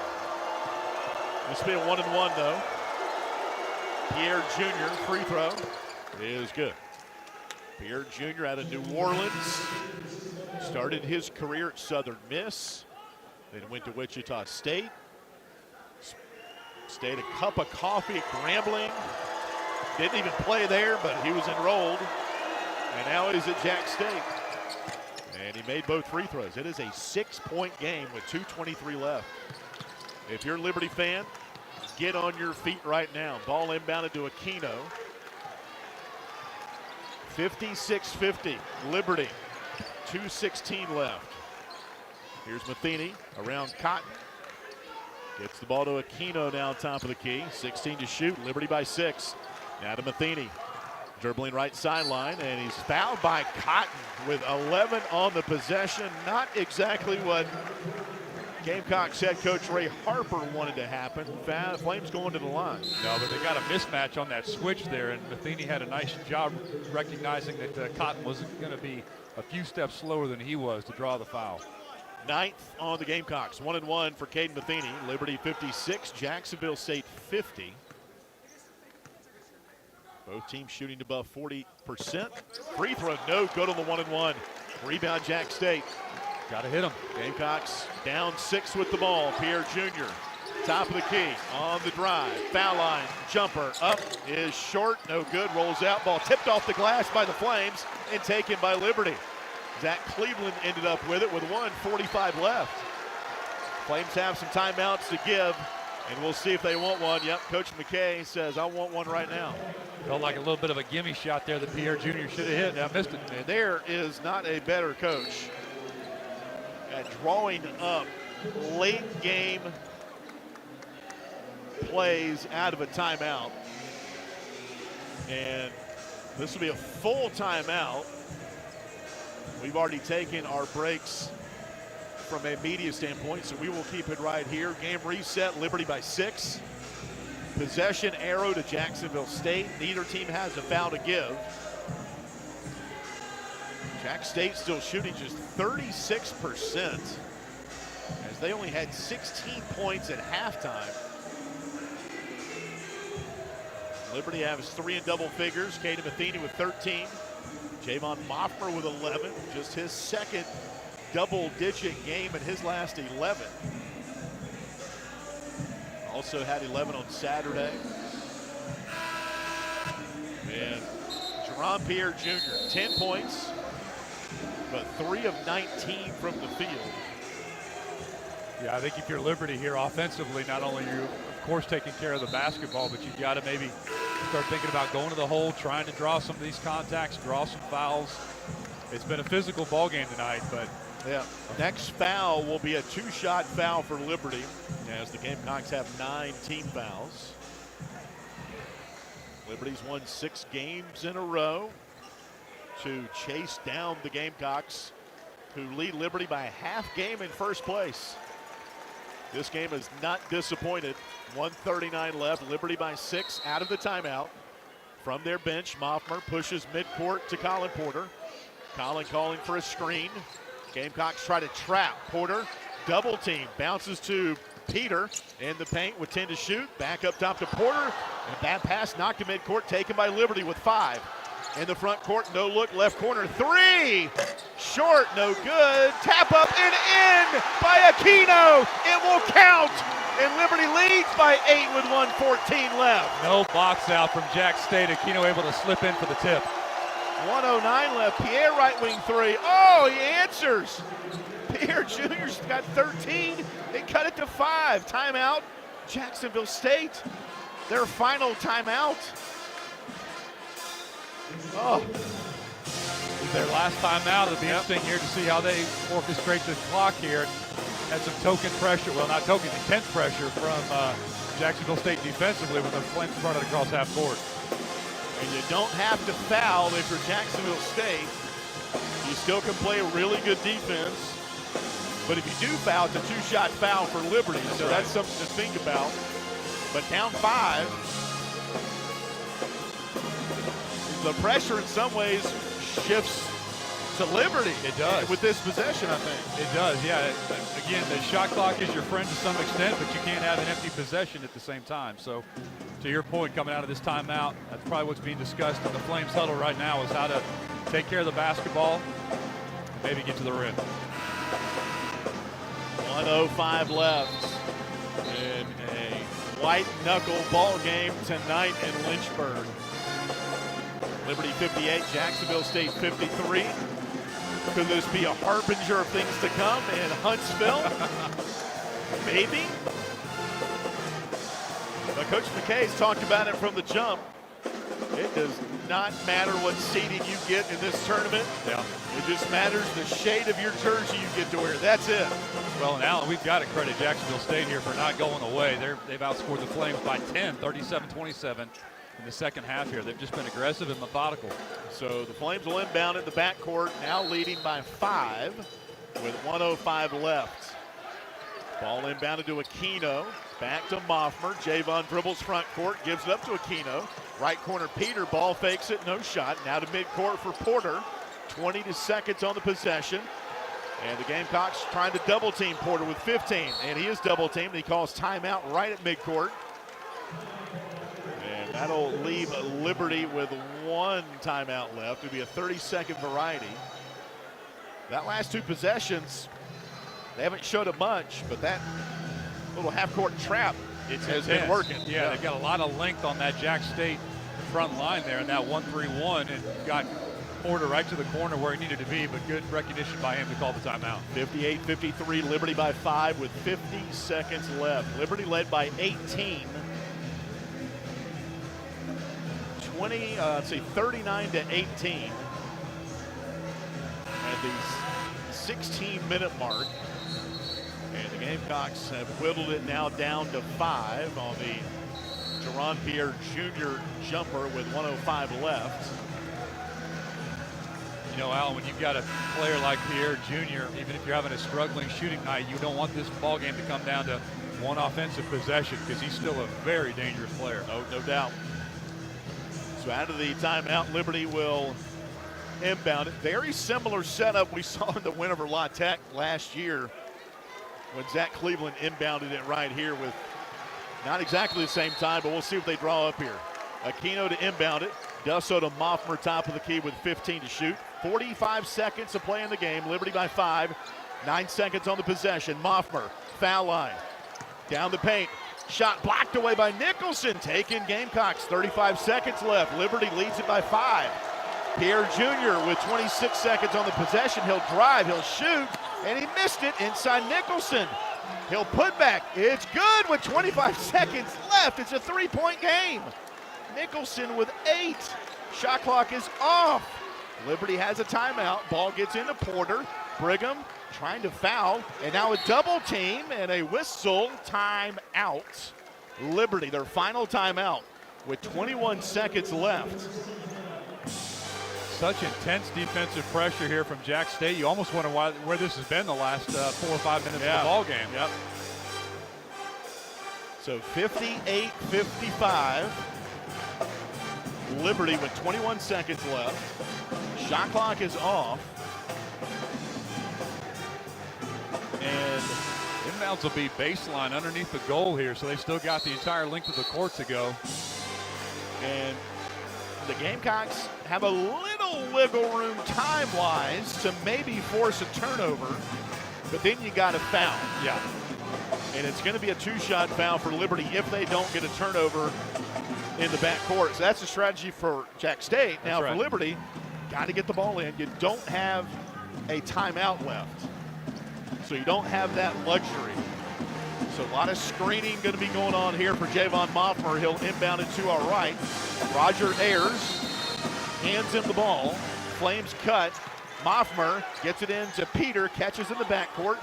This will be a 1-and-1 though. Pierre Jr. free throw is good. Pierre Jr. out of New Orleans. Started his career at Southern Miss. Then went to Wichita State. Stayed a cup of coffee at Grambling. Didn't even play there, but he was enrolled. And now he's at Jack State. And he made both free throws. It is a 6-point game with 2:23 left. If you're a Liberty fan, get on your feet right now. Ball inbounded to Aquino. 56-50, Liberty. 2:16 left. Here's Matheny around Cotton. Gets the ball to Aquino now top of the key. 16 to shoot, Liberty by 6. Now to Matheny. Dribbling right sideline, and he's fouled by Cotton with 11 on the possession. Not exactly what Gamecocks head coach Ray Harper wanted to happen. Flames going to the line. No, but they got a mismatch on that switch there, and Matheny had a nice job recognizing that Cotton wasn't going to be a few steps slower than he was to draw the foul. 9th on the Gamecocks. 1-and-1 for Caden Matheny. Liberty 56, Jacksonville State 50. Both teams shooting above 40%. Free throw, no good on the 1-and-1. Rebound, Jack State. Got to hit him. Gamecocks down 6 with the ball. Pierre Jr. top of the key on the drive. Foul line, jumper up is short, no good. Rolls out, ball tipped off the glass by the Flames and taken by Liberty. Zach Cleveland ended up with it with 1:45 left. Flames have some timeouts to give, and we'll see if they want one. Yep, Coach McKay says, I want one right now. Felt like a little bit of a gimme shot there that Pierre Jr. should have hit. I missed it. And there is not a better coach at drawing up late game plays out of a timeout. And this will be a full timeout. We've already taken our breaks from a media standpoint, so we will keep it right here. Game reset, Liberty by 6. Possession arrow to Jacksonville State. Neither team has a foul to give. Jack State still shooting just 36%, as they only had 16 points at halftime. Liberty has 3 in double figures. Caden Matheny with 13. Javon Moffmer with 11. Just his second double-digit game in his last 11. Also had 11 on Saturday. And Jerron Pierre Jr., 10 points, but 3 of 19 from the field. Yeah, I think if you're Liberty here offensively, not only are you, of course, taking care of the basketball, but you've got to maybe start thinking about going to the hole, trying to draw some of these contacts, draw some fouls. It's been a physical ball game tonight, but yeah. Next foul will be a 2-shot foul for Liberty, as the Gamecocks have 9 team fouls. Liberty's won 6 games in a row to chase down the Gamecocks, who lead Liberty by a half game in first place. This game is not disappointed. 1:39 left, Liberty by 6 out of the timeout. From their bench, Moffmer pushes midcourt to Colin Porter. Colin calling for a screen. Gamecocks try to trap Porter. Double team, bounces to Peter in the paint with 10 to shoot. Back up top to Porter. And a bad pass knocked to midcourt, taken by Liberty with 5. In the front court, no look, left corner, 3! Short, no good. Tap up and in by Aquino. It will count. And Liberty leads by 8 with 1:14 left. no box out from Jack State. Aquino able to slip in for the tip. 1:09 left. Pierre right wing 3. Oh, he answers. Pierre Jr.'s got 13. They cut it to 5. Timeout. Jacksonville State. Their final timeout. Oh. Their last time out. It'll be interesting here to see how they orchestrate this clock here. Had some token pressure, well, not token, intense pressure from Jacksonville State defensively when the Flames brought it across half court. And you don't have to foul if you're Jacksonville State. You still can play a really good defense But if you do foul, it's a two-shot foul for Liberty, so that's something to think about. But down 5, the pressure in some ways shifts to Liberty. It does. With this possession, I think. It does, yeah. Again, the shot clock is your friend to some extent, but you can't have an empty possession at the same time. So, to your point, coming out of this timeout, that's probably what's being discussed in the Flames huddle right now is how to take care of the basketball and maybe get to the rim. 1:05 left in a white knuckle ball game tonight in Lynchburg. Liberty 58, Jacksonville State 53. Could this be a harbinger of things to come in Huntsville? Maybe. But Coach McKay's talked about it from the jump. It does not matter what seeding you get in this tournament. Yeah. It just matters the shade of your jersey you get to wear. That's it. Well, and Alan, we've got to credit Jacksonville State here for not going away. They've outscored the Flames by 10, 37-27 in the second half here. They've just been aggressive and methodical. So the Flames will inbound in the backcourt, now leading by 5 with 1:05 left. Ball inbounded to Aquino. Back to Moffmer. Javon dribbles front court, gives it up to Aquino. Right corner, Peter. Ball fakes it, no shot. Now to midcourt for Porter. 20 seconds on the possession. And the Gamecocks trying to double team Porter with 15. And he is double teamed. He calls timeout right at midcourt. And that'll leave Liberty with 1 timeout left. It'll be a 30-second variety. That last 2 possessions, they haven't showed a bunch, but that little half-court trap has been working. Yeah, they've got a lot of length on that Jack State front line there in that 1-3-1, and got Porter right to the corner where he needed to be, but good recognition by him to call the timeout. 58-53, Liberty by 5 with 50 seconds left. Liberty led by 18. 39-18 at the 16-minute mark. And the Gamecocks have whittled it now down to 5 on the Teron Pierre Jr. jumper with 1:05 left. You know, Alan, when you've got a player like Pierre Jr., even if you're having a struggling shooting night, you don't want this ball game to come down to one offensive possession, because he's still a very dangerous player. No doubt. So out of the timeout, Liberty will inbound it. Very similar setup we saw in the win over La Tech last year when Zach Cleveland inbounded it right here with not exactly the same time, but we'll see what they draw up here. Aquino to inbound it. Dusso to Moffmer, top of the key with 15 to shoot. 45 seconds to play in the game. Liberty by 5. 9 seconds on the possession. Moffmer, foul line. Down the paint. Shot blocked away by Nicholson. Taken Gamecocks. 35 seconds left. Liberty leads it by 5. Pierre Jr. with 26 seconds on the possession. He'll drive, he'll shoot, and he missed it inside Nicholson. He'll put back. It's good with 25 seconds left. It's a 3-point game. Nicholson with 8. Shot clock is off. Liberty has a timeout. Ball gets into Porter. Brigham trying to foul, and now a double team and a whistle. Timeout. Liberty, their final timeout with 21 seconds left. Such intense defensive pressure here from Jack State. You almost wonder where this has been the last 4 or 5 minutes of the ball game. Yep. So 58-55. Liberty with 21 seconds left. Shot clock is off. And inbounds will be baseline underneath the goal here, so they still got the entire length of the court to go. And the Gamecocks have a little wiggle room time-wise to maybe force a turnover, but then you got to foul. Yeah. And it's going to be a 2-shot foul for Liberty if they don't get a turnover in the backcourt. So that's a strategy for Jack State. Now for Liberty, got to get the ball in. You don't have a timeout left, so you don't have that luxury. So a lot of screening going to be going on here for Javon Moffmer. He'll inbound it to our right. Roger Ayers hands him the ball. Flames cut. Moffmer gets it into Peter, catches in the backcourt.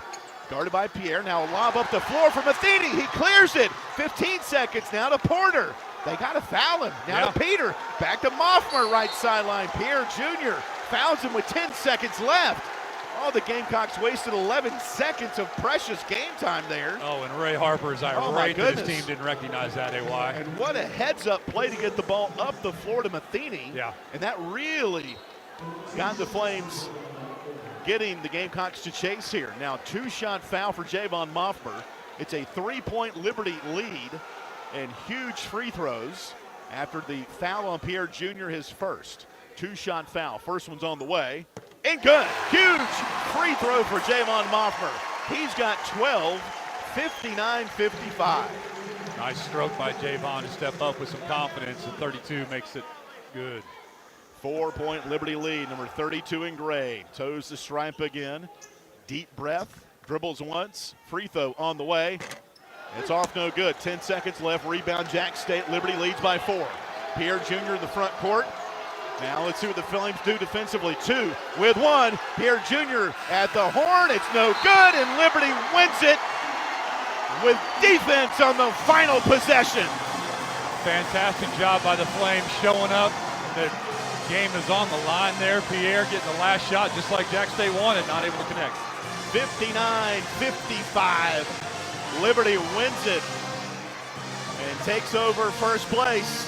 Guarded by Pierre. Now a lob up the floor for Matheny. He clears it. 15 seconds now to Porter. They got to foul him. Now to Peter. Back to Moffmer, right sideline. Pierre Jr. fouls him with 10 seconds left. Oh, the Gamecocks wasted 11 seconds of precious game time there. Oh, and Ray Harper is irate that his team didn't recognize that, AY. And what a heads-up play to get the ball up the floor to Matheny. Yeah. And that really got the Flames getting the Gamecocks to chase here. Now, 2-shot foul for Javon Moffmer. It's a 3-point Liberty lead and huge free throws after the foul on Pierre Jr., his first. 2-shot foul. First one's on the way. And good. Huge free throw for Javon Moffmer. He's got 12, 59-55. Nice stroke by Javon to step up with some confidence, and 32 makes it good. 4-point Liberty lead. Number 32 in gray. Toes the stripe again. Deep breath. Dribbles once. Free throw on the way. It's off, no good. 10 seconds left. Rebound, Jack State. Liberty leads by 4. Pierre Jr. in the front court. Now let's see what the Flames do defensively. 2 with 1. Pierre Jr. at the horn. It's no good, and Liberty wins it with defense on the final possession. Fantastic job by the Flames showing up. The game is on the line there. Pierre getting the last shot just like Jack State wanted, not able to connect. 59-55. Liberty wins it and takes over first place.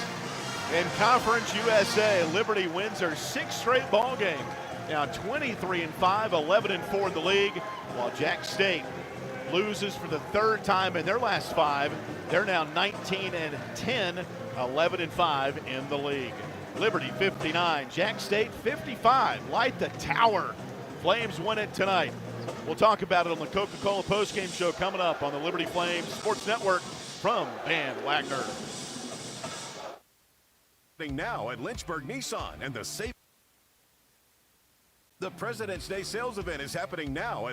In Conference USA, Liberty wins their 6th straight ball game. Now 23-5, 11-4 in the league, while Jack State loses for the 3rd time in their last 5. They're now 19-10, 11-5 in the league. Liberty 59, Jack State 55. Light the tower. Flames win it tonight. We'll talk about it on the Coca-Cola postgame show coming up on the Liberty Flames Sports Network from Van Wagner. Now at Lynchburg Nissan and the President's Day sales event is happening now at